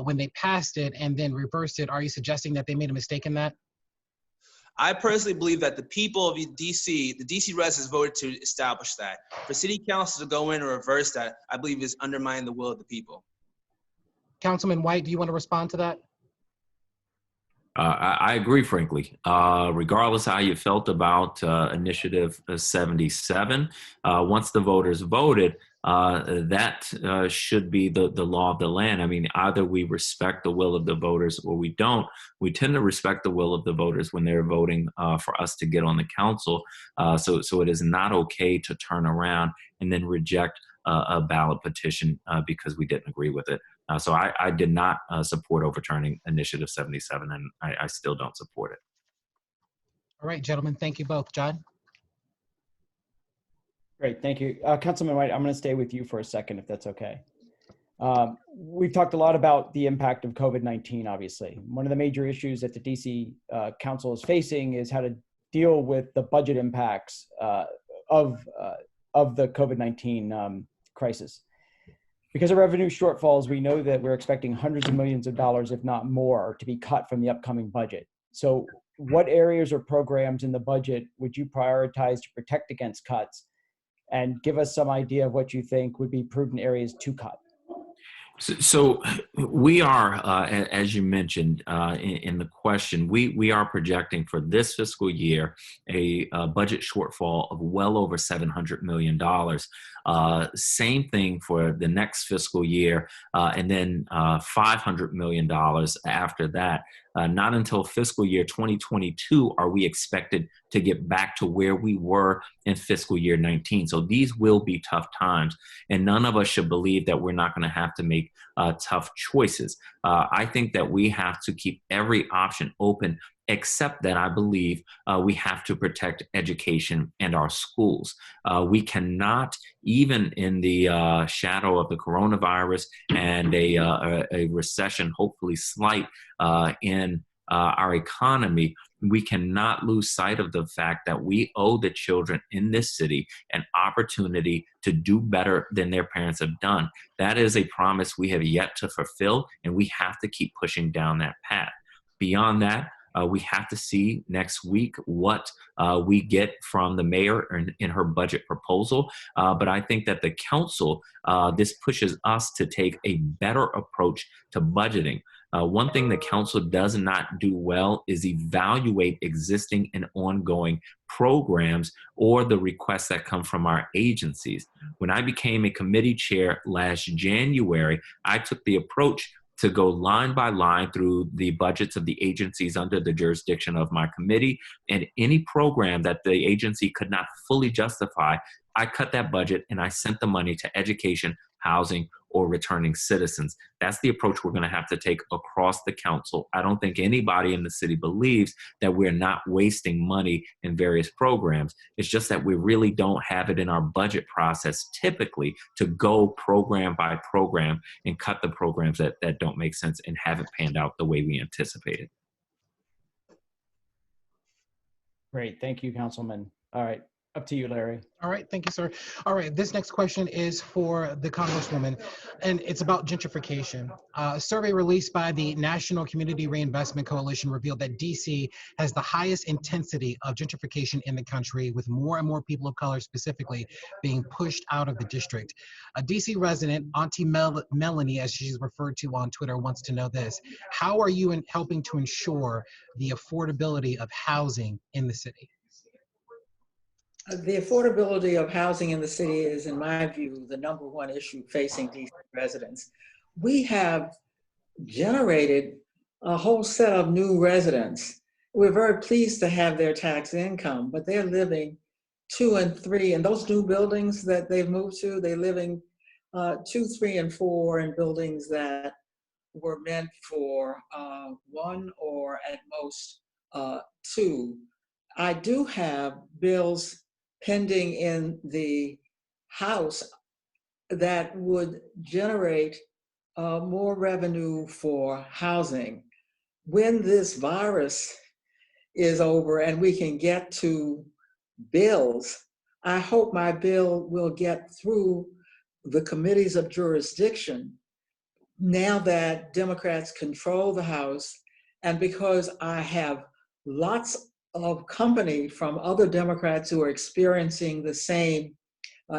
when they passed it and then reversed it, are you suggesting that they made a mistake in that? I personally believe that the people of DC, the DC residents voted to establish that. For City Council to go in and reverse that, I believe is undermining the will of the people. Councilman White, do you want to respond to that? I agree, frankly. Regardless how you felt about Initiative 77, once the voters voted, that should be the law of the land. I mean, either we respect the will of the voters or we don't. We tend to respect the will of the voters when they're voting for us to get on the council. So it is not okay to turn around and then reject a ballot petition because we didn't agree with it. So I did not support overturning Initiative 77, and I still don't support it. All right, gentlemen, thank you both. John? Great, thank you. Councilman White, I'm going to stay with you for a second, if that's okay. We've talked a lot about the impact of COVID-19, obviously. One of the major issues that the DC Council is facing is how to deal with the budget impacts of the COVID-19 crisis. Because of revenue shortfalls, we know that we're expecting hundreds of millions of dollars, if not more, to be cut from the upcoming budget. So what areas or programs in the budget would you prioritize to protect against cuts? And give us some idea of what you think would be prudent areas to cut. So we are, as you mentioned in the question, we are projecting for this fiscal year a budget shortfall of well over $700 million. Same thing for the next fiscal year, and then $500 million after that. Not until fiscal year 2022 are we expected to get back to where we were in fiscal year 19. So these will be tough times, and none of us should believe that we're not going to have to make tough choices. I think that we have to keep every option open, except that I believe we have to protect education and our schools. We cannot, even in the shadow of the coronavirus and a recession, hopefully slight, in our economy, we cannot lose sight of the fact that we owe the children in this city an opportunity to do better than their parents have done. That is a promise we have yet to fulfill, and we have to keep pushing down that path. Beyond that, we have to see next week what we get from the mayor in her budget proposal. But I think that the council, this pushes us to take a better approach to budgeting. One thing the council does not do well is evaluate existing and ongoing programs or the requests that come from our agencies. When I became a committee chair last January, I took the approach to go line by line through the budgets of the agencies under the jurisdiction of my committee, and any program that the agency could not fully justify, I cut that budget and I sent the money to education, housing, or returning citizens. That's the approach we're going to have to take across the council. I don't think anybody in the city believes that we're not wasting money in various programs. It's just that we really don't have it in our budget process typically to go program by program and cut the programs that don't make sense and haven't panned out the way we anticipated. Great, thank you, Councilman. All right, up to you, Larry. All right, thank you, sir. All right, this next question is for the Congresswoman, and it's about gentrification. A survey released by the National Community Reinvestment Coalition revealed that DC has the highest intensity of gentrification in the country, with more and more people of color specifically being pushed out of the district. A DC resident, Auntie Melanie, as she's referred to on Twitter, wants to know this: how are you helping to ensure the affordability of housing in the city? The affordability of housing in the city is, in my view, the #1 issue facing DC residents. We have generated a whole set of new residents. We're very pleased to have their tax income, but they're living 2 and 3 in those new buildings that they've moved to. They're living 2, 3, and 4 in buildings that were meant for 1 or at most 2. I do have bills pending in the House that would generate more revenue for housing. When this virus is over and we can get to bills, I hope my bill will get through the committees of jurisdiction now that Democrats control the House, and because I have lots of company from other Democrats who are experiencing the same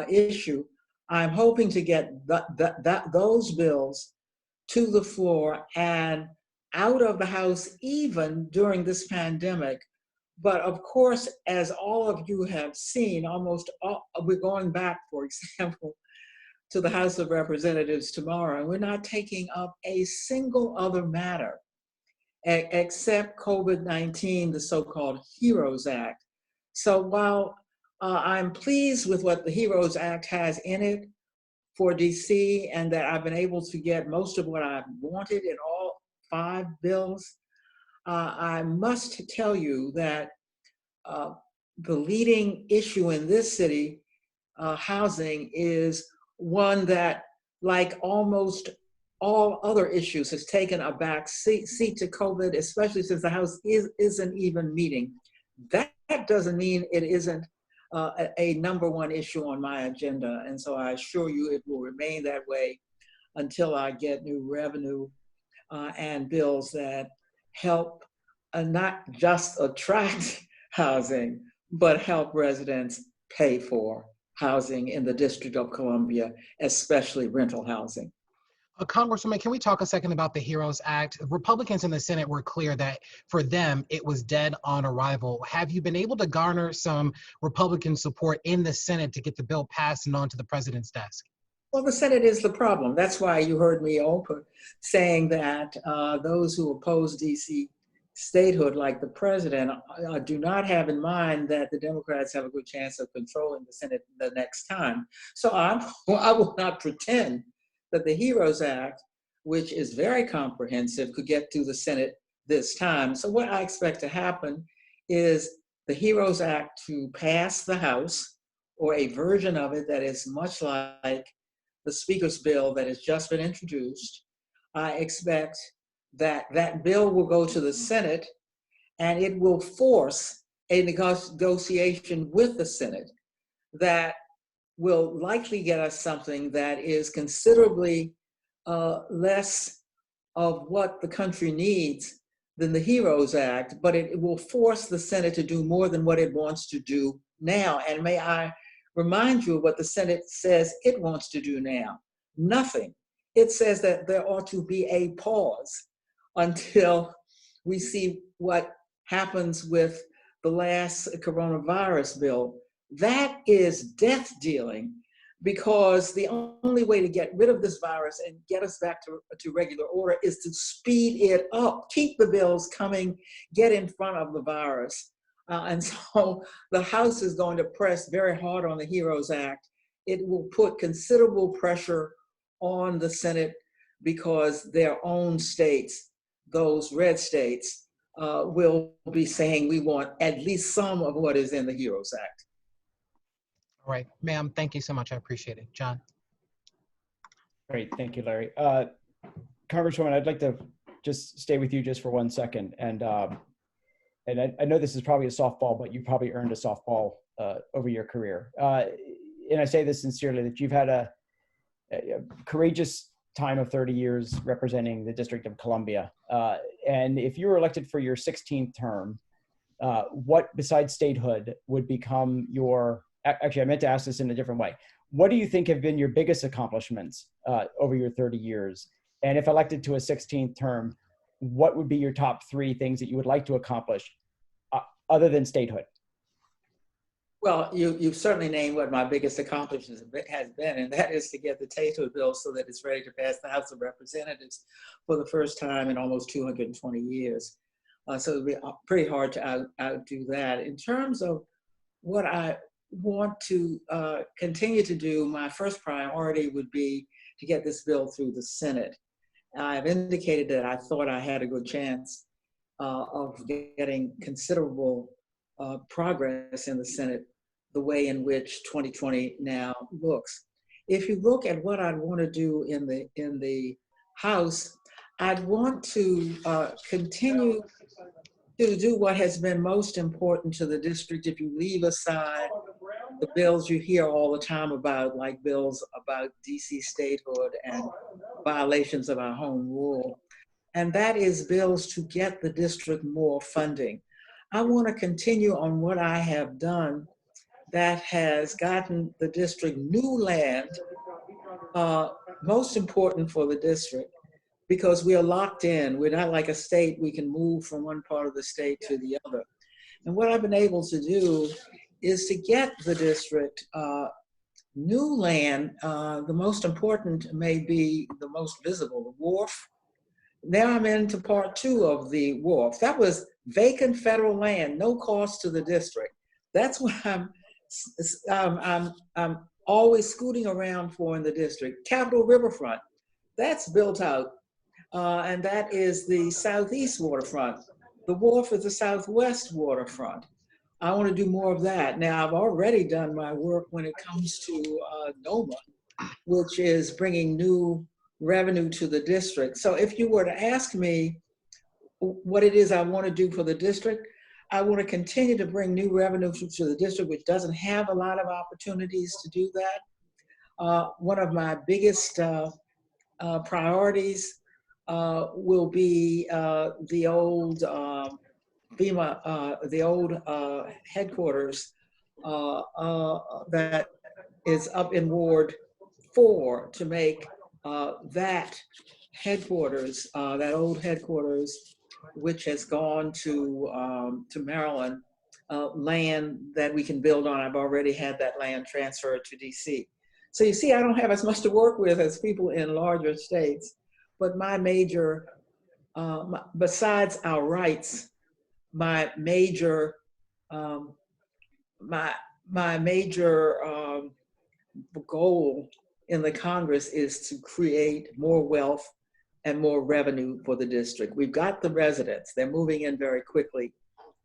issue, I'm hoping to get those bills to the floor and out of the House even during this pandemic. But of course, as all of you have seen, we're going back, for example, to the House of Representatives tomorrow, and we're not taking up a single other matter except COVID-19, the so-called HEROES Act. So while I'm pleased with what the HEROES Act has in it for DC, and that I've been able to get most of what I've wanted in all 5 bills, I must tell you that the leading issue in this city, housing, is one that like almost all other issues, has taken a back seat to COVID, especially since the House isn't even meeting. That doesn't mean it isn't a number one issue on my agenda. And so I assure you it will remain that way until I get new revenue and bills that help not just attract housing, but help residents pay for housing in the District of Columbia, especially rental housing. Congresswoman, can we talk a second about the HEROES Act? Republicans in the Senate were clear that for them, it was dead on arrival. Have you been able to garner some Republican support in the Senate to get the bill passed and onto the president's desk? Well, the Senate is the problem. That's why you heard me open saying that those who oppose DC statehood, like the president, do not have in mind that the Democrats have a good chance of controlling the Senate the next time. So I will not pretend that the HEROES Act, which is very comprehensive, could get through the Senate this time. So what I expect to happen is the HEROES Act to pass the House, or a version of it that is much like the Speaker's bill that has just been introduced. I expect that that bill will go to the Senate and it will force a negotiation with the Senate that will likely get us something that is considerably less of what the country needs than the HEROES Act, but it will force the Senate to do more than what it wants to do now. And may I remind you of what the Senate says it wants to do now? Nothing. It says that there ought to be a pause until we see what happens with the last coronavirus bill. That is death dealing, because the only way to get rid of this virus and get us back to regular order is to speed it up, keep the bills coming, get in front of the virus. And so the House is going to press very hard on the HEROES Act. It will put considerable pressure on the Senate because their own states, those red states, will be saying we want at least some of what is in the HEROES Act. All right, ma'am, thank you so much. I appreciate it. John. Great, thank you, Larry. Congresswoman, I'd like to just stay with you just for 1 second. And I know this is probably a softball, but you probably earned a softball over your career. And I say this sincerely, that you've had a courageous time of 30 years representing the District of Columbia. And if you were elected for your 16th term, what besides statehood would become your, actually I meant to ask this in a different way. What do you think have been your biggest accomplishments over your 30 years? And if elected to a 16th term, what would be your top 3 things that you would like to accomplish other than statehood? Well, you've certainly named what my biggest accomplishment has been, and that is to get the statehood bill so that it's ready to pass the House of Representatives for the first time in almost 220 years. So it'll be pretty hard to outdo that. In terms of what I want to continue to do, my first priority would be to get this bill through the Senate. I've indicated that I thought I had a good chance of getting considerable progress in the Senate, the way in which 2020 now looks. If you look at what I'd want to do in the House, I'd want to continue to do what has been most important to the district. If you leave aside the bills you hear all the time about, like bills about DC statehood and violations of our home rule, and that is bills to get the district more funding. I want to continue on what I have done that has gotten the district new land, most important for the district, because we are locked in. We're not like a state. We can move from one part of the state to the other. And what I've been able to do is to get the district new land. The most important may be the most visible, the wharf. Now I'm into part 2 of the wharf. That was vacant federal land, no cost to the district. That's what I'm always scooting around for in the district. Capitol Riverfront, that's built out, and that is the southeast waterfront. The wharf is the southwest waterfront. I want to do more of that. Now, I've already done my work when it comes to NOMA, which is bringing new revenue to the district. So if you were to ask me what it is I want to do for the district, I want to continue to bring new revenue to the district, which doesn't have a lot of opportunities to do that. One of my biggest priorities will be the old FEMA, the old headquarters that is up in Ward 4, to make that headquarters, that old headquarters, which has gone to Maryland, land that we can build on. I've already had that land transferred to DC. So you see, I don't have as much to work with as people in larger states, but my major, besides our rights, my major, my major goal in the Congress is to create more wealth and more revenue for the district. We've got the residents, they're moving in very quickly.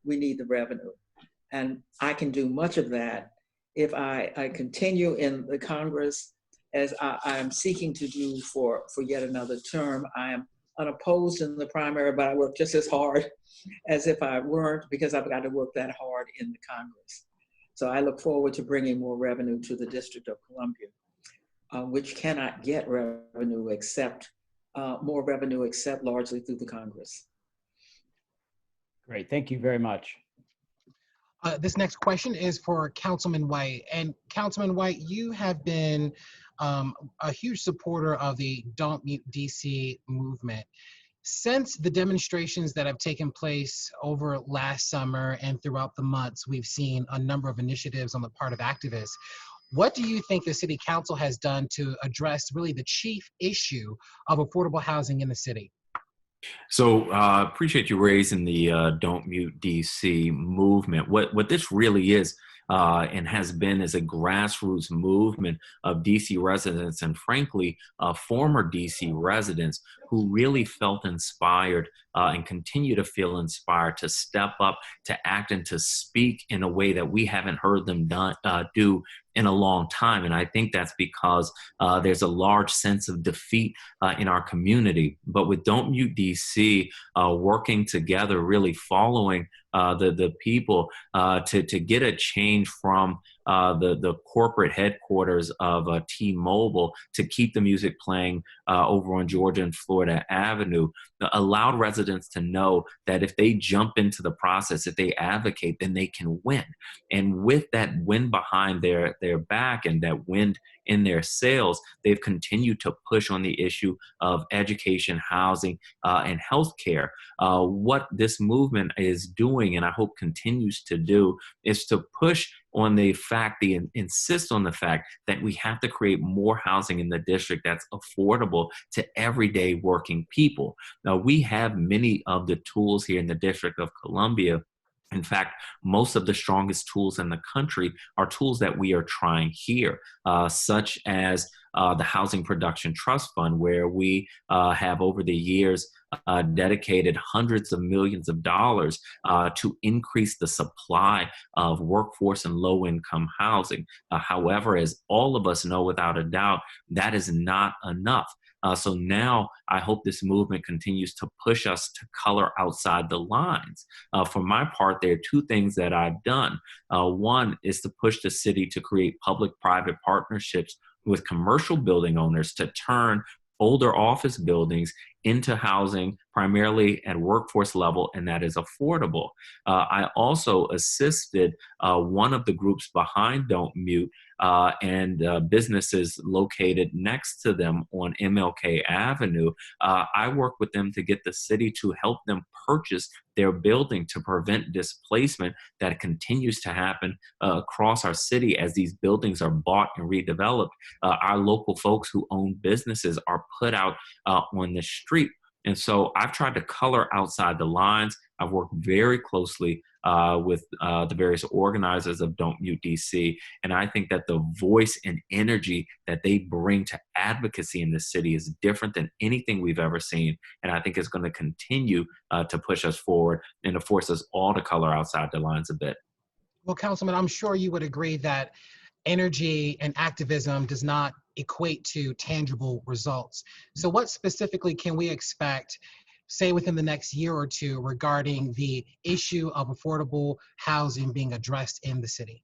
We need the revenue. And I can do much of that if I continue in the Congress, as I am seeking to do for yet another term. I am unopposed in the primary, but I work just as hard as if I weren't, because I've got to work that hard in the Congress. So I look forward to bringing more revenue to the District of Columbia, which cannot get revenue except, more revenue except largely through the Congress. Great, thank you very much. This next question is for Councilman White. And Councilman White, you have been a huge supporter of the Don't Mute DC movement. Since the demonstrations that have taken place over last summer and throughout the months, we've seen a number of initiatives on the part of activists. What do you think the City Council has done to address really the chief issue of affordable housing in the city? So appreciate you raising the Don't Mute DC movement. What this really is and has been is a grassroots movement of DC residents and frankly former DC residents who really felt inspired and continue to feel inspired to step up, to act and to speak in a way that we haven't heard them do in a long time. And I think that's because there's a large sense of defeat in our community. But with Don't Mute DC working together, really following the people to get a change from the corporate headquarters of T-Mobile to keep the music playing over on Georgia and Florida Avenue, allowed residents to know that if they jump into the process, if they advocate, then they can win. And with that wind behind their back and that wind in their sails, they've continued to push on the issue of education, housing, and healthcare. What this movement is doing, and I hope continues to do, is to push on the fact, insist on the fact that we have to create more housing in the district that's affordable to everyday working people. Now, we have many of the tools here in the District of Columbia. In fact, most of the strongest tools in the country are tools that we are trying here, such as the Housing Production Trust Fund, where we have over the years dedicated hundreds of millions of dollars to increase the supply of workforce and low-income housing. However, as all of us know without a doubt, that is not enough. So now I hope this movement continues to push us to color outside the lines. For my part, there are two things that I've done. One is to push the city to create public-private partnerships with commercial building owners to turn older office buildings into housing primarily at workforce level, and that is affordable. I also assisted one of the groups behind Don't Mute and businesses located next to them on MLK Avenue. I worked with them to get the city to help them purchase their building to prevent displacement that continues to happen across our city as these buildings are bought and redeveloped. Our local folks who own businesses are put out on the street. And so I've tried to color outside the lines. I've worked very closely with the various organizers of Don't Mute DC. And I think that the voice and energy that they bring to advocacy in this city is different than anything we've ever seen. And I think it's going to continue to push us forward and to force us all to color outside the lines a bit. Well, Councilman, I'm sure you would agree that energy and activism does not equate to tangible results. So what specifically can we expect, say within the next year or two, regarding the issue of affordable housing being addressed in the city?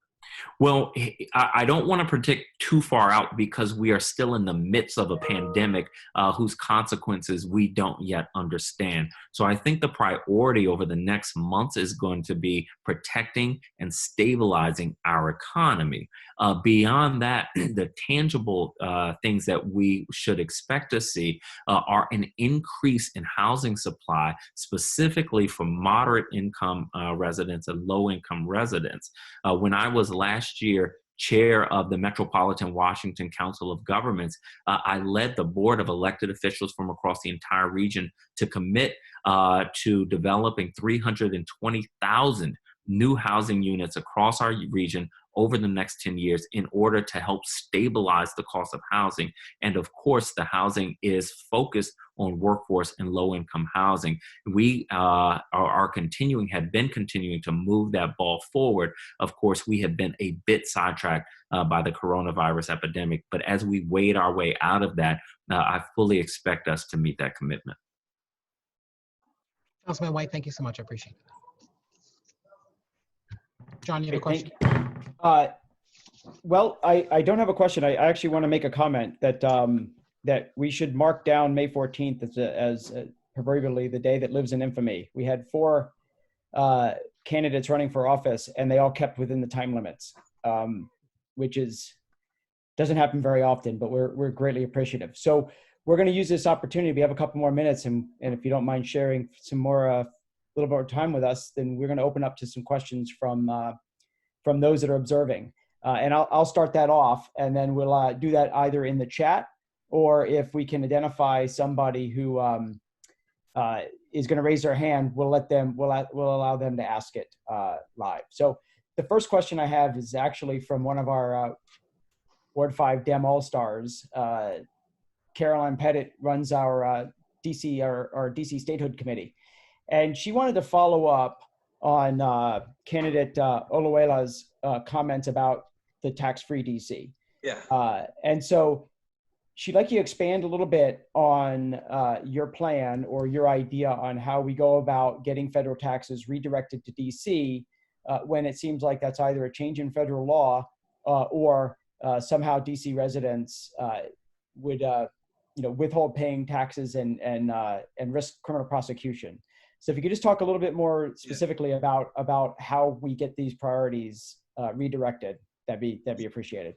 Well, I don't want to predict too far out because we are still in the midst of a pandemic whose consequences we don't yet understand. So I think the priority over the next months is going to be protecting and stabilizing our economy. Beyond that, the tangible things that we should expect to see are an increase in housing supply, specifically for moderate income residents and low income residents. When I was last year chair of the Metropolitan Washington Council of Governments, I led the board of elected officials from across the entire region to commit to developing 320,000 new housing units across our region over the next 10 years in order to help stabilize the cost of housing. And of course, the housing is focused on workforce and low-income housing. We have been continuing to move that ball forward. Of course, we have been a bit sidetracked by the coronavirus epidemic, but as we wade our way out of that, I fully expect us to meet that commitment. Councilman White, thank you so much. I appreciate it. John, you have a question? Well, I don't have a question. I actually want to make a comment that that we should mark down May 14th as proverbially the day that lives in infamy. We had 4 candidates running for office, and they all kept within the time limits, which doesn't happen very often, but we're greatly appreciative. So we're going to use this opportunity. We have a couple more minutes, and if you don't mind sharing some more little more time with us, then we're going to open up to some questions from those that are observing. And I'll start that off, and then we'll do that either in the chat, or if we can identify somebody who is going to raise their hand, we'll allow them to ask it live. So the first question I have is actually from one of our Ward 5 Dem All-Stars. Caroline Pettit runs our DC Statehood Committee. And she wanted to follow up on candidate Oluwela's comments about the tax-free DC. Yeah. And so she'd like you to expand a little bit on your plan or your idea on how we go about getting federal taxes redirected to DC when it seems like that's either a change in federal law or somehow DC residents would withhold paying taxes and risk criminal prosecution. So if you could just talk a little bit more specifically about how we get these priorities redirected, that'd be appreciated.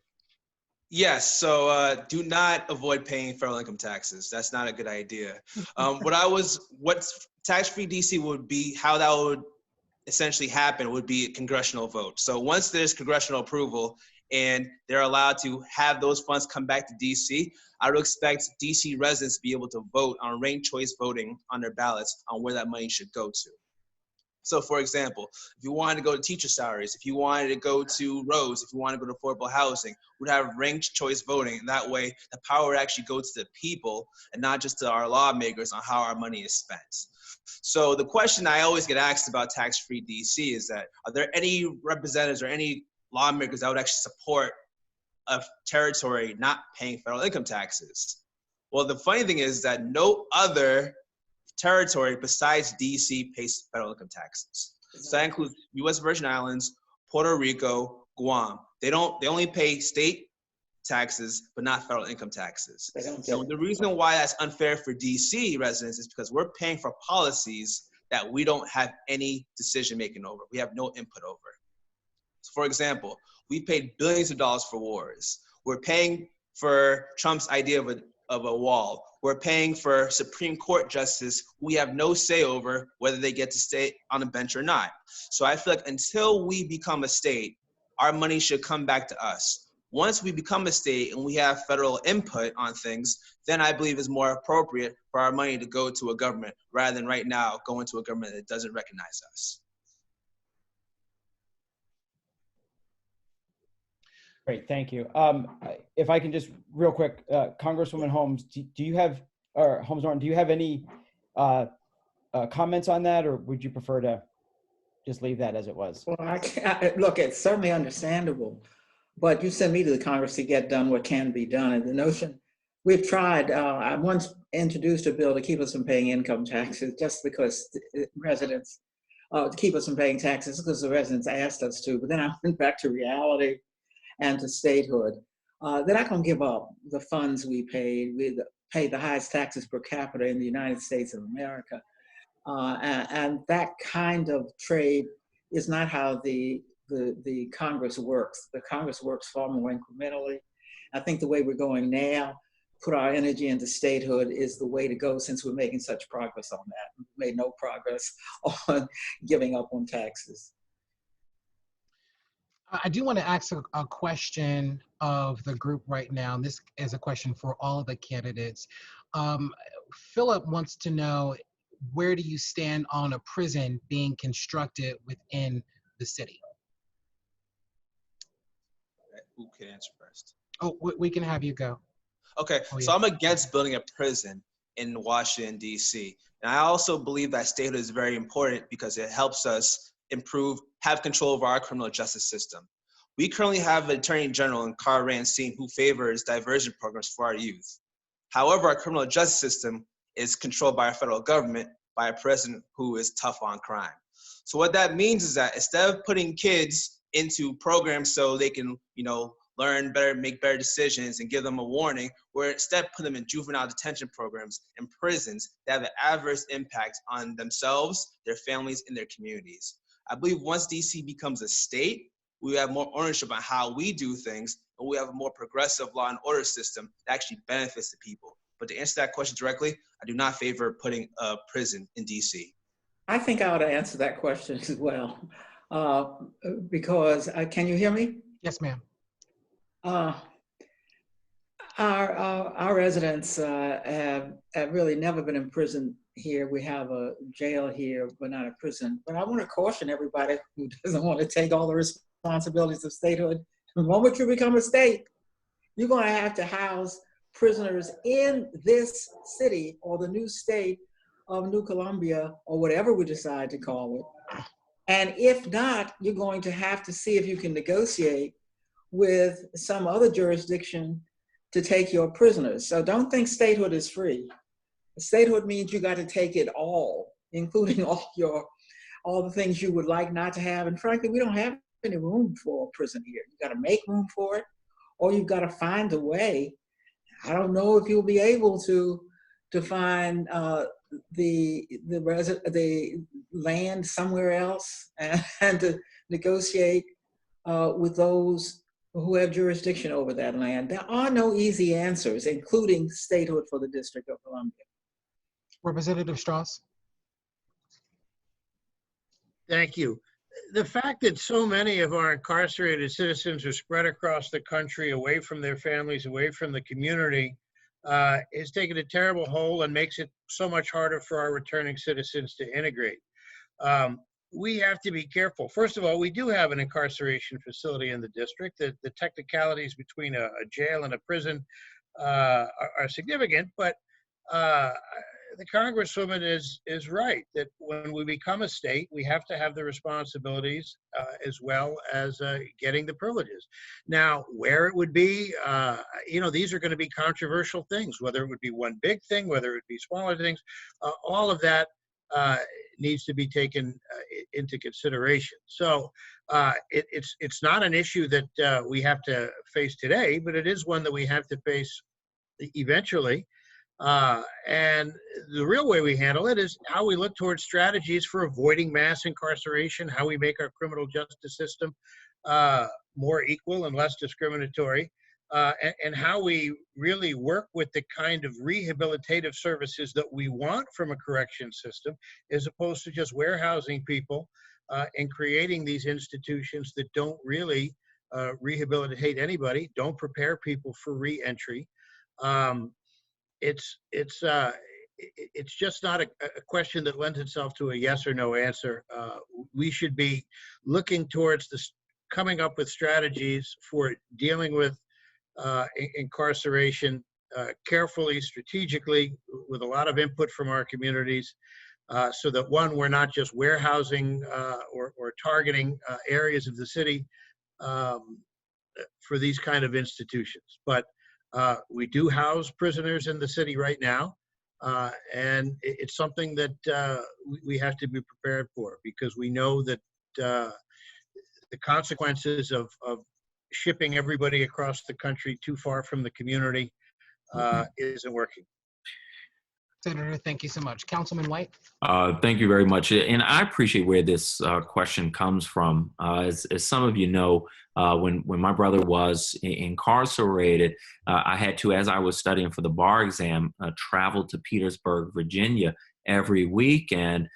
Yes, so do not avoid paying federal income taxes. That's not a good idea. What tax-free DC would be, how that would essentially happen would be a congressional vote. So once there's congressional approval and they're allowed to have those funds come back to DC, I would expect DC residents to be able to vote on ranked choice voting on their ballots on where that money should go to. So for example, if you wanted to go to teacher salaries, if you wanted to go to roads, if you want to go to affordable housing, we'd have ranked choice voting. And that way the power would actually go to the people and not just to our lawmakers on how our money is spent. So the question I always get asked about tax-free DC is that, are there any representatives or any lawmakers that would actually support a territory not paying federal income taxes? Well, the funny thing is that no other territory besides DC pays federal income taxes. So that includes U.S. Virgin Islands, Puerto Rico, Guam. They only pay state taxes, but not federal income taxes. So the reason why that's unfair for DC residents is because we're paying for policies that we don't have any decision making over. We have no input over. So for example, we paid billions of dollars for wars. We're paying for Trump's idea of a wall. We're paying for Supreme Court justice who we have no say over whether they get to stay on a bench or not. So I feel like until we become a state, our money should come back to us. Once we become a state and we have federal input on things, then I believe it's more appropriate for our money to go to a government rather than right now going to a government that doesn't recognize us. Great, thank you. If I can just real quick, Congresswoman Holmes, do you have, or Holmes Norton, do you have any comments on that, or would you prefer to just leave that as it was? Well, look, it's certainly understandable, but you send me to the Congress to get done what can be done. And the notion, we've tried, I once introduced a bill to keep us from paying income taxes just because residents, to keep us from paying taxes because the residents asked us to, but then I went back to reality and to statehood. They're not going to give up the funds we paid. We pay the highest taxes per capita in the United States of America. And that kind of trade is not how the Congress works. The Congress works far more incrementally. I think the way we're going now, put our energy into statehood, is the way to go since we're making such progress on that. We've made no progress on giving up on taxes. I do want to ask a question of the group right now. And this is a question for all the candidates. Philip wants to know, where do you stand on a prison being constructed within the city? Who can answer first? Oh, we can have you go. Okay, Oh, so yeah. I'm against building a prison in Washington, D.C. And I also believe that statehood is very important because it helps us have control over our criminal justice system. We currently have an Attorney General in Carl Rancine who favors diversion programs for our youth. However, our criminal justice system is controlled by our federal government, by a president who is tough on crime. So what that means is that instead of putting kids into programs so they can, learn better, make better decisions, and give them a warning, we're instead put them in juvenile detention programs and prisons that have an adverse impact on themselves, their families, and their communities. I believe once DC becomes a state, we have more ownership on how we do things, and we have a more progressive law and order system that actually benefits the people. But to answer that question directly, I do not favor putting a prison in DC. I think I ought to answer that question as well, because, can you hear me? Yes, ma'am. Our residents have really never been in prison here. We have a jail here, but not a prison. But I want to caution everybody who doesn't want to take all the responsibilities of statehood. The moment you become a state, you're going to house prisoners in this city or the new state of New Columbia or whatever we decide to call it. And if not, you're going to have to see if you can negotiate with some other jurisdiction to take your prisoners. So don't think statehood is free. Statehood means you got to take it all, including all the things you would like not to have. And frankly, we don't have any room for a prison here. You got to make room for it, or you've got to find a way. I don't know if you'll be able to find the land somewhere else and to negotiate with those who have jurisdiction over that land. There are no easy answers, including statehood for the District of Columbia. Representative Strauss. Thank you. The fact that so many of our incarcerated citizens are spread across the country, away from their families, away from the community, has taken a terrible toll and makes it so much harder for our returning citizens to integrate. We have to be careful. First of all, we do have an incarceration facility in the district. The technicalities between a jail and a prison are significant, but the Congresswoman is right that when we become a state, we have to have the responsibilities as well as getting the privileges. Now, where it would be, these are going to be controversial things, whether it would be one big thing, whether it would be smaller things, all of that needs to be taken into consideration. So it's not an issue that we have to face today, but it is one that we have to face eventually. And the real way we handle it is how we look towards strategies for avoiding mass incarceration, how we make our criminal justice system more equal and less discriminatory, and how we really work with the kind of rehabilitative services that we want from a correction system, as opposed to just warehousing people and creating these institutions that don't really rehabilitate anybody, don't prepare people for re-entry. It's just not a question that lends itself to a yes or no answer. We should be looking towards coming up with strategies for dealing with incarceration carefully, strategically, with a lot of input from our communities, so that one, we're not just warehousing or targeting areas of the city for these kind of institutions. But we do house prisoners in the city right now. And it's something that we have to be prepared for, because we know that the consequences of shipping everybody across the country too far from the community isn't working. Senator, thank you so much. Councilman White? Thank you very much. And I appreciate where this question comes from. As some of you know, when my brother was incarcerated, I had to, as I was studying for the bar exam, travel to Petersburg, Virginia every weekend,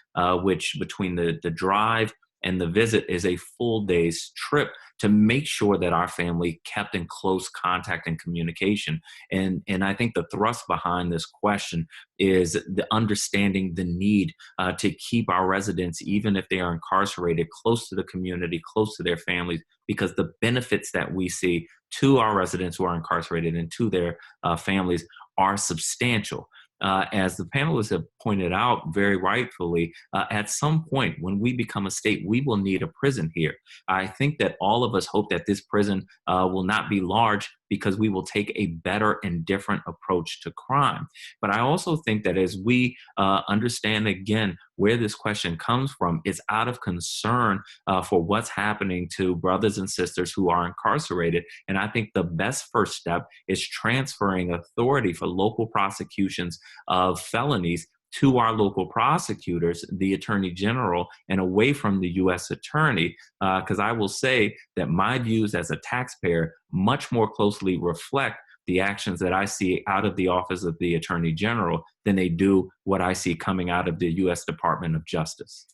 which between the drive and the visit is a full day's trip to make sure that our family kept in close contact and communication. And I think the thrust behind this question is the understanding the need to keep our residents, even if they are incarcerated, close to the community, close to their families, because the benefits that we see to our residents who are incarcerated and to their families are substantial. As the panelists have pointed out very rightfully, at some point when we become a state, we will need a prison here. I think that all of us hope that this prison will not be large, because we will take a better and different approach to crime. But I also think that as we understand again where this question comes from, it's out of concern for what's happening to brothers and sisters who are incarcerated. And I think the best first step is transferring authority for local prosecutions of felonies to our local prosecutors, the Attorney General, and away from the U.S. Attorney, because I will say that my views as a taxpayer much more closely reflect the actions that I see out of the Office of the Attorney General than they do what I see coming out of the U.S. Department of Justice.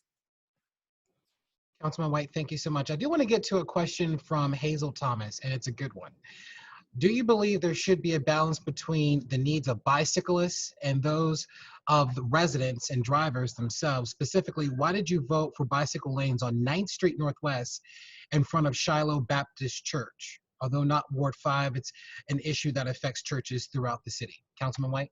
Councilman White, thank you so much. I do want to get to a question from Hazel Thomas, and it's a good one. Do you believe there should be a balance between the needs of bicyclists and those of the residents and drivers themselves? Specifically, why did you vote for bicycle lanes on 9th Street Northwest in front of Shiloh Baptist Church? Although not Ward 5, it's an issue that affects churches throughout the city. Councilman White?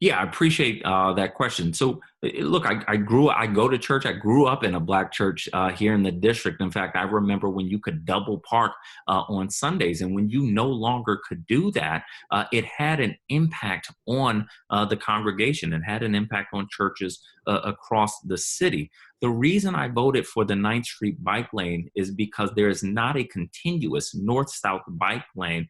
Yeah, I appreciate that question. So, look, I go to church. I grew up in a Black church here in the district. In fact, I remember when you could double park on Sundays, and when you no longer could do that, it had an impact on the congregation. It had an impact on churches across the city. The reason I voted for the 9th Street bike lane is because there is not a continuous north-south bike lane.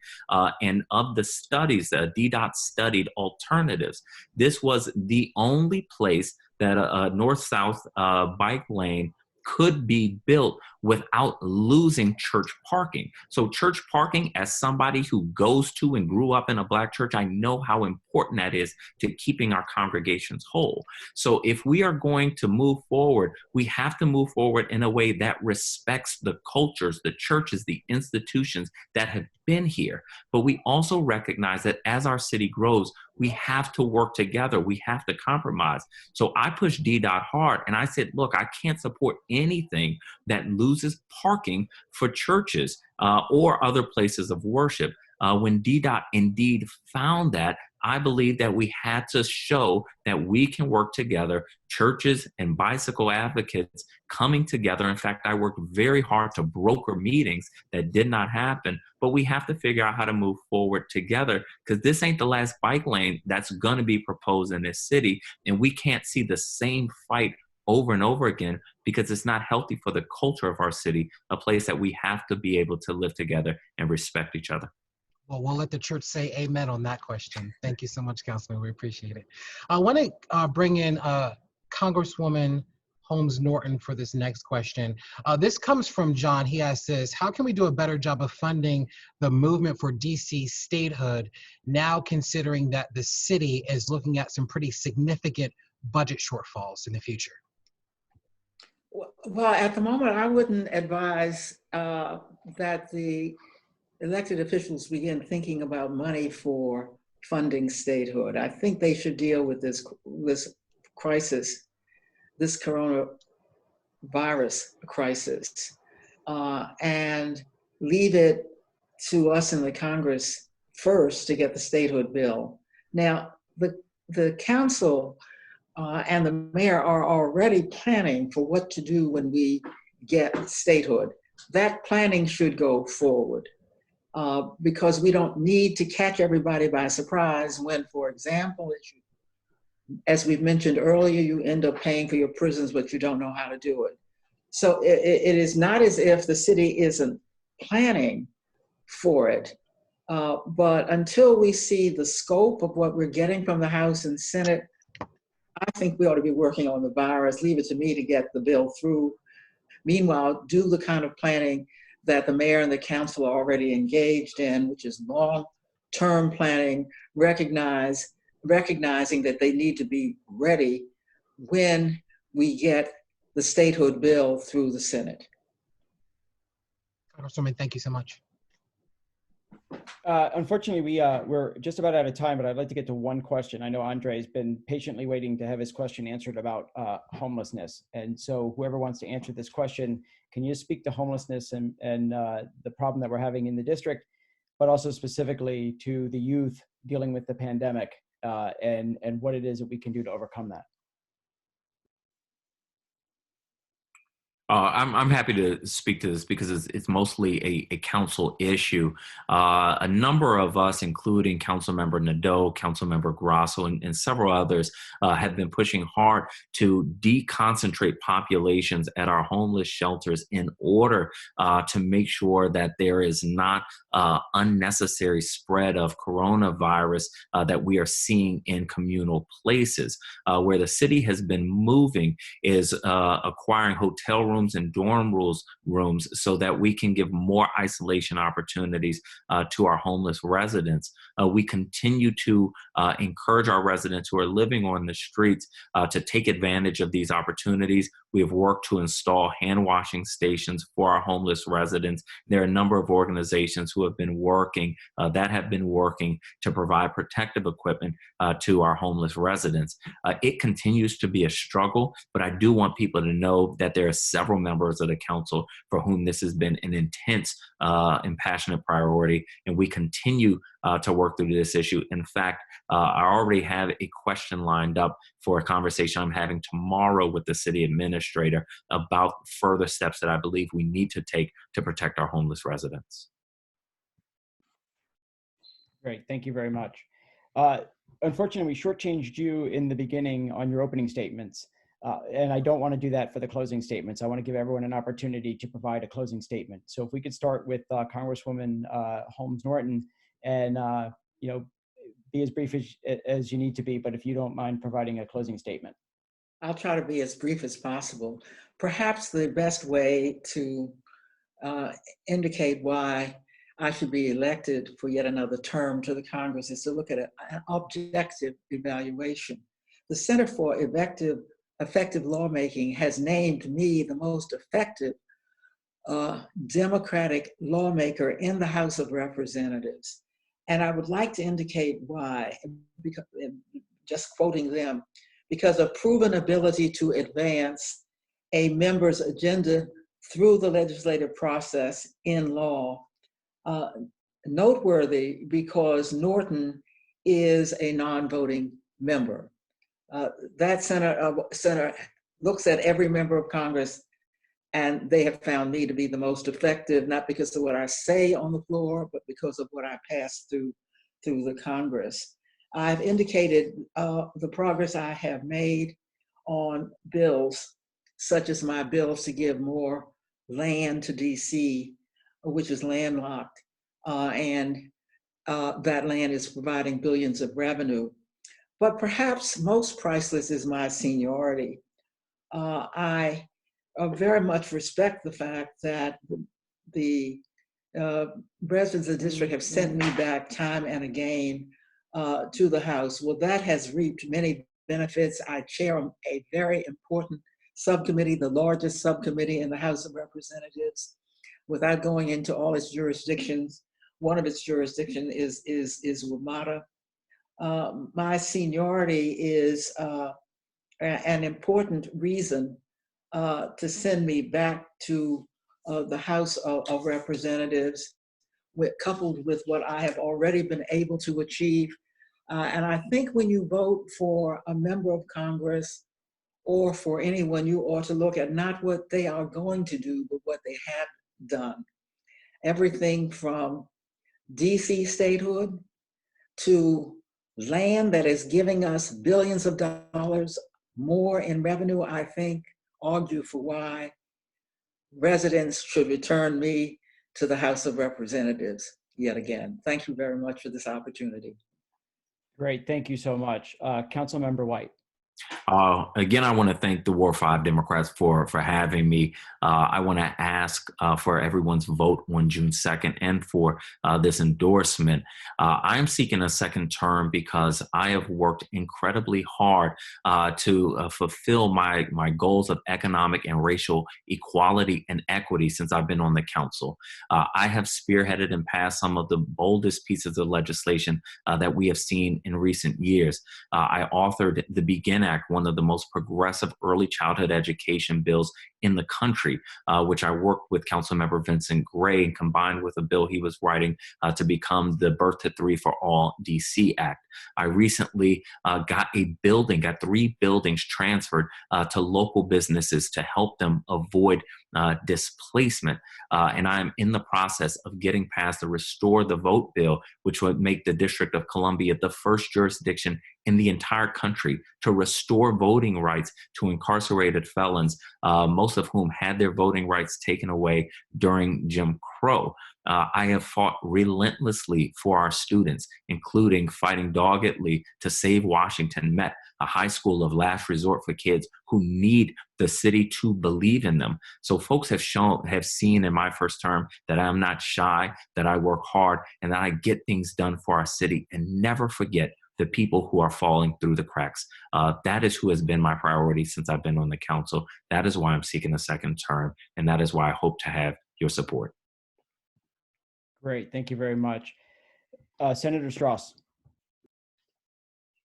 And of the studies, DDOT studied alternatives. This was the only place that a north-south bike lane could be built without losing church parking. So church parking, as somebody who goes to and grew up in a Black church, I know how important that is to keeping our congregations whole. So if we are going to move forward, we have to move forward in a way that respects the cultures, the churches, the institutions that have been here. But we also recognize that as our city grows, we have to work together. We have to compromise. So I pushed DDOT hard, and I said, look, I can't support anything that loses parking for churches or other places of worship. When DDOT indeed found that, I believe that we had to show that we can work together, churches and bicycle advocates coming together. In fact, I worked very hard to broker meetings that did not happen, but we have to figure out how to move forward together, because this ain't the last bike lane that's going to be proposed in this city. And we can't see the same fight over and over again, because it's not healthy for the culture of our city, a place that we have to be able to live together and respect each other. Well, we'll let the church say amen on that question. Thank you so much, Councilman. We appreciate it. I want to bring in Congresswoman Holmes Norton for this next question. This comes from John. He asks this: how can we do a better job of funding the movement for DC statehood, now considering that the city is looking at some pretty significant budget shortfalls in the future? Well, at the moment, I wouldn't advise that the elected officials begin thinking about money for funding statehood. I think they should deal with this crisis, this coronavirus crisis, and leave it to us in the Congress first to get the statehood bill. Now, the council and the mayor are already planning for what to do when we get statehood. That planning should go forward. because we don't need to catch everybody by surprise when, for example, as we've mentioned earlier, you end up paying for your prisons, but you don't know how to do it. So it is not as if the city isn't planning for it, but until we see the scope of what we're getting from the House and Senate, I think we ought to be working on the virus. Leave it to me to get the bill through. Meanwhile, do the kind of planning that the mayor and the council are already engaged in, which is long-term planning, recognizing that they need to be ready when we get the statehood bill through the Senate. Congresswoman, thank you so much. Unfortunately, we're just about out of time, but I'd like to get to one question. I know Andre's been patiently waiting to have his question answered about homelessness. And so whoever wants to answer this question, can you speak to homelessness and the problem that we're having in the district, but also specifically to the youth dealing with the pandemic and what it is that we can do to overcome that? I'm happy to speak to this because it's mostly a council issue. A number of us, including Councilmember Nadeau, Councilmember Grasso, and several others, have been pushing hard to deconcentrate populations at our homeless shelters in order to make sure that there is not unnecessary spread of coronavirus that we are seeing in communal places. Where the city has been moving is acquiring hotel rooms and dorm rooms so that we can give more isolation opportunities to our homeless residents. We continue to encourage our residents who are living on the streets to take advantage of these opportunities. We have worked to install hand washing stations for our homeless residents. There are a number of organizations who have been working to provide protective equipment to our homeless residents. It continues to be a struggle, but I do want people to know that there are several members of the council for whom this has been an intense and passionate priority, and we continue to work through this issue. In fact, I already have a question lined up for a conversation I'm having tomorrow with the city administrator about further steps that I believe we need to take to protect our homeless residents. Great, thank you very much. Unfortunately, we shortchanged you in the beginning on your opening statements. And I don't want to do that for the closing statements. I want to give everyone an opportunity to provide a closing statement. So if we could start with Congresswoman Holmes Norton, and be as brief as you need to be, but if you don't mind providing a closing statement. I'll try to be as brief as possible. Perhaps the best way to indicate why I should be elected for yet another term to the Congress is to look at an objective evaluation. The Center for Effective Lawmaking has named me the most effective Democratic lawmaker in the House of Representatives. And I would like to indicate why, because, just quoting them, because of proven ability to advance a member's agenda through the legislative process in law. Noteworthy because Norton is a non-voting member. That center looks at every member of Congress, and they have found me to be the most effective, not because of what I say on the floor, but because of what I pass through the Congress. I've indicated the progress I have made on bills, such as my bills to give more land to DC, which is landlocked, and that land is providing billions of revenue. But perhaps most priceless is my seniority. I very much respect the fact that the residents of the district have sent me back time and again to the House. Well, that has reaped many benefits. I chair a very important subcommittee, the largest subcommittee in the House of Representatives. Without going into all its jurisdictions, one of its jurisdictions is WMATA. My seniority is an important reason to send me back to the House of Representatives, coupled with what I have already been able to achieve. And I think when you vote for a member of Congress or for anyone, you ought to look at not what they are going to do, but what they have done. Everything from DC statehood to land that is giving us billions of dollars more in revenue, I think, argue for why residents should return me to the House of Representatives yet again. Thank you very much for this opportunity. Great, thank you so much. Councilmember White. Again, I want to thank the Ward 5 Democrats for having me. I want to ask for everyone's vote on June 2nd and for this endorsement. I am seeking a second term because I have worked incredibly hard to fulfill my goals of economic and racial equality and equity since I've been on the council. I have spearheaded and passed some of the boldest pieces of legislation that we have seen in recent years. I authored the Begin Act, one of the most progressive early childhood education bills in the country, which I worked with Councilmember Vincent Gray and combined with a bill he was writing to become the Birth to Three for All DC Act. I recently got 3 buildings transferred to local businesses to help them avoid displacement. And I'm in the process of getting past the Restore the Vote bill, which would make the District of Columbia the first jurisdiction in the entire country to restore voting rights to incarcerated felons, most of whom had their voting rights taken away during Jim Crow. I have fought relentlessly for our students, including fighting doggedly to save Washington Met, a high school of last resort for kids who need the city to believe in them. So folks have seen in my first term that I'm not shy, that I work hard, and that I get things done for our city and never forget the people who are falling through the cracks. That is who has been my priority since I've been on the council. That is why I'm seeking a second term, and that is why I hope to have your support. Great, thank you very much. Senator Strauss.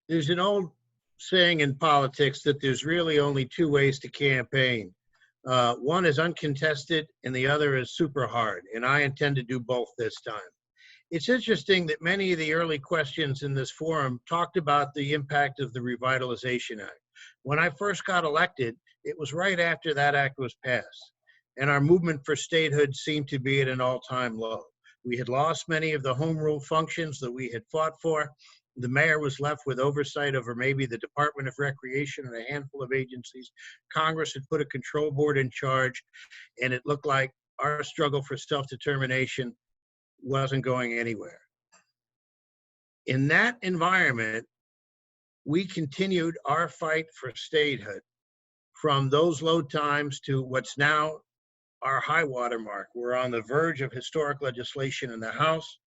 There's an old saying in politics that there's really only 2 ways to campaign. One is uncontested and the other is super hard, and I intend to do both this time. It's interesting that many of the early questions in this forum talked about the impact of the Revitalization Act. When I first got elected, it was right after that act was passed, and our movement for statehood seemed to be at an all-time low. We had lost many of the home rule functions that we had fought for. The mayor was left with oversight over maybe the Department of Recreation and a handful of agencies. Congress had put a control board in charge, and it looked like our struggle for self-determination wasn't going anywhere. In that environment, we continued our fight for statehood from those low times to what's now our high water mark. We're on the verge of historic legislation in the House,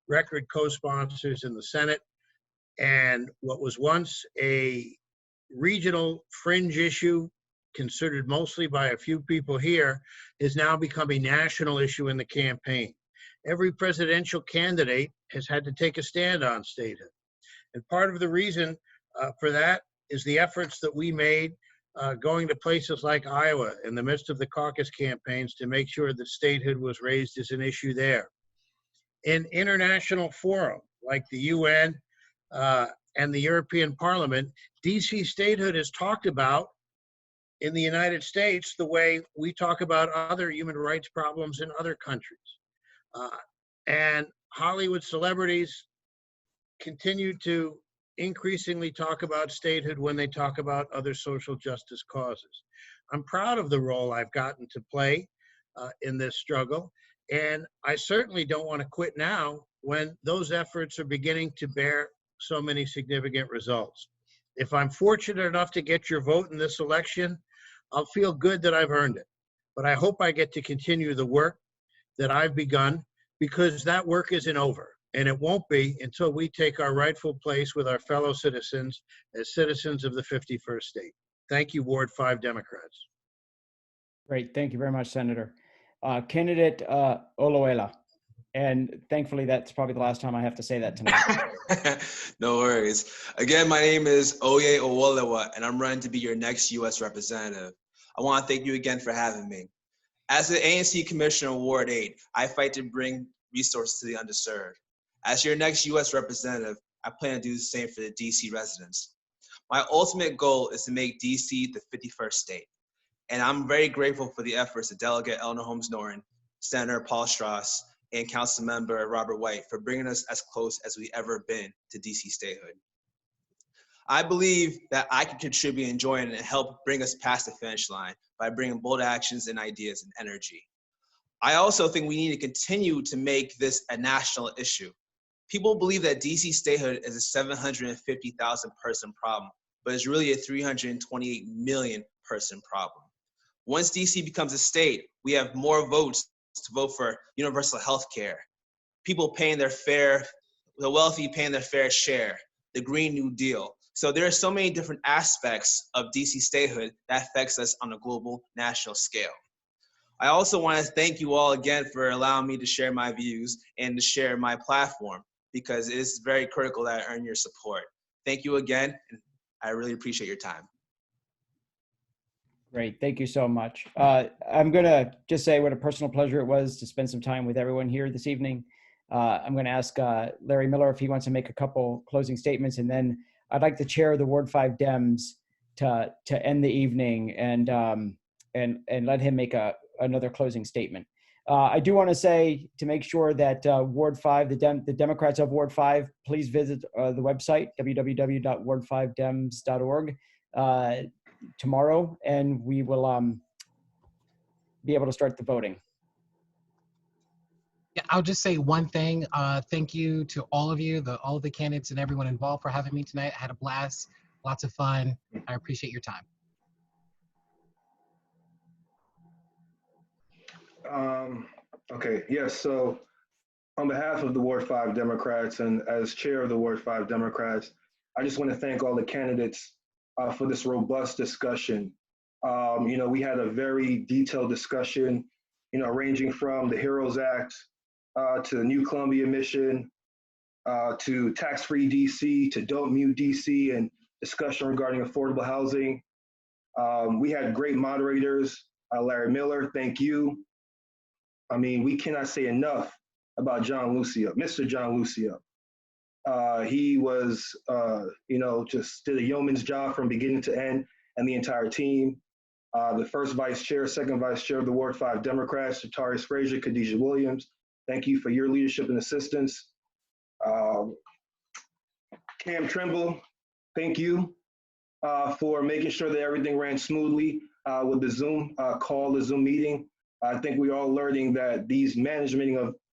record co-sponsors in the Senate, and what was once a regional fringe issue considered mostly by a few people here is now become a national issue in the campaign. Every presidential candidate has had to take a stand on statehood. And part of the reason for that is the efforts that we made going to places like Iowa in the midst of the caucus campaigns to make sure that statehood was raised as an issue there. In international forum like the UN and the European Parliament, DC statehood is talked about in the United States the way we talk about other human rights problems in other countries. And Hollywood celebrities continue to increasingly talk about statehood when they talk about other social justice causes. I'm proud of the role I've gotten to play in this struggle, and I certainly don't want to quit now when those efforts are beginning to bear so many significant results. If I'm fortunate enough to get your vote in this election, I'll feel good that I've earned it. But I hope I get to continue the work that I've begun, because that work isn't over. And it won't be until we take our rightful place with our fellow citizens as citizens of the 51st state. Thank you, Ward 5 Democrats. Great, thank you very much, Senator. Candidate Oloela, and thankfully that's probably the last time I have to say that tonight. No worries. Again, my name is Oye Owolewa, and I'm running to be your next U.S. representative. I want to thank you again for having me. As the ANC Commissioner in Ward 8, I fight to bring resources to the underserved. As your next U.S. representative, I plan to do the same for the D.C. residents. My ultimate goal is to make D.C. the 51st state, and I'm very grateful for the efforts of Delegate Eleanor Holmes Norton, Senator Paul Strauss, and Councilmember Robert White for bringing us as close as we ever been to DC statehood. I believe that I can contribute and join and help bring us past the finish line by bringing bold actions and ideas and energy. I also think we need to continue to make this a national issue. People believe that DC statehood is a 750,000 person problem, but it's really a 328 million person problem. Once DC becomes a state, we have more votes to vote for universal health care, people paying their fair, the wealthy paying their fair share, the Green New Deal. So there are so many different aspects of DC statehood that affects us on a global, national scale. I also want to thank you all again for allowing me to share my views and to share my platform, because it is very critical that I earn your support. Thank you again, and I really appreciate your time. Great, thank you so much. I'm gonna just say what a personal pleasure it was to spend some time with everyone here this evening. I'm gonna ask Larry Miller if he wants to make a couple closing statements, and then I'd like the chair of the Ward 5 Dems to end the evening and let him make another closing statement. I do want to say, to make sure that Ward 5, the Democrats of Ward 5, please visit the website, www.ward5dems.org, tomorrow, and we will be able to start the voting. Yeah, I'll just say one thing. Thank you to all of you, all of the candidates and everyone involved for having me tonight. I had a blast, lots of fun. I appreciate your time. Okay, yes, so on behalf of the Ward 5 Democrats and as chair of the Ward 5 Democrats, I just want to thank all the candidates for this robust discussion. We had a very detailed discussion, ranging from the HEROES Act to the New Columbia mission, to tax-free DC, to Don't Mute DC, and discussion regarding affordable housing. We had great moderators. Larry Miller, thank you. I mean, we cannot say enough about John Lucio, Mr. John Lucio. He was, just did a yeoman's job from beginning to end, and the entire team. The first vice chair, second vice chair of the Ward 5 Democrats, Tarius Frazier, Khadijah Williams, thank you for your leadership and assistance. Cam Trimble, thank you for making sure that everything ran smoothly with the Zoom call, the Zoom meeting. I think we're all learning that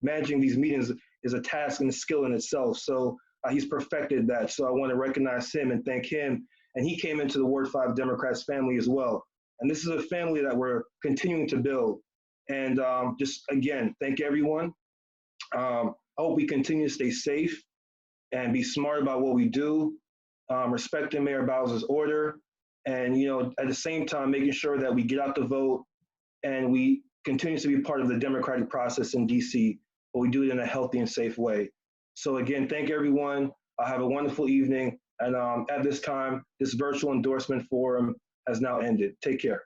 managing these meetings is a task and a skill in itself. So he's perfected that. So I want to recognize him and thank him. And he came into the Ward 5 Democrats family as well. And this is a family that we're continuing to build. And just again, thank everyone. I hope we continue to stay safe and be smart about what we do, respecting Mayor Bowser's order, and at the same time making sure that we get out the vote and we continue to be part of the democratic process in DC, but we do it in a healthy and safe way. So again, thank everyone. Have a wonderful evening. And at this time, this virtual endorsement forum has now ended. Take care.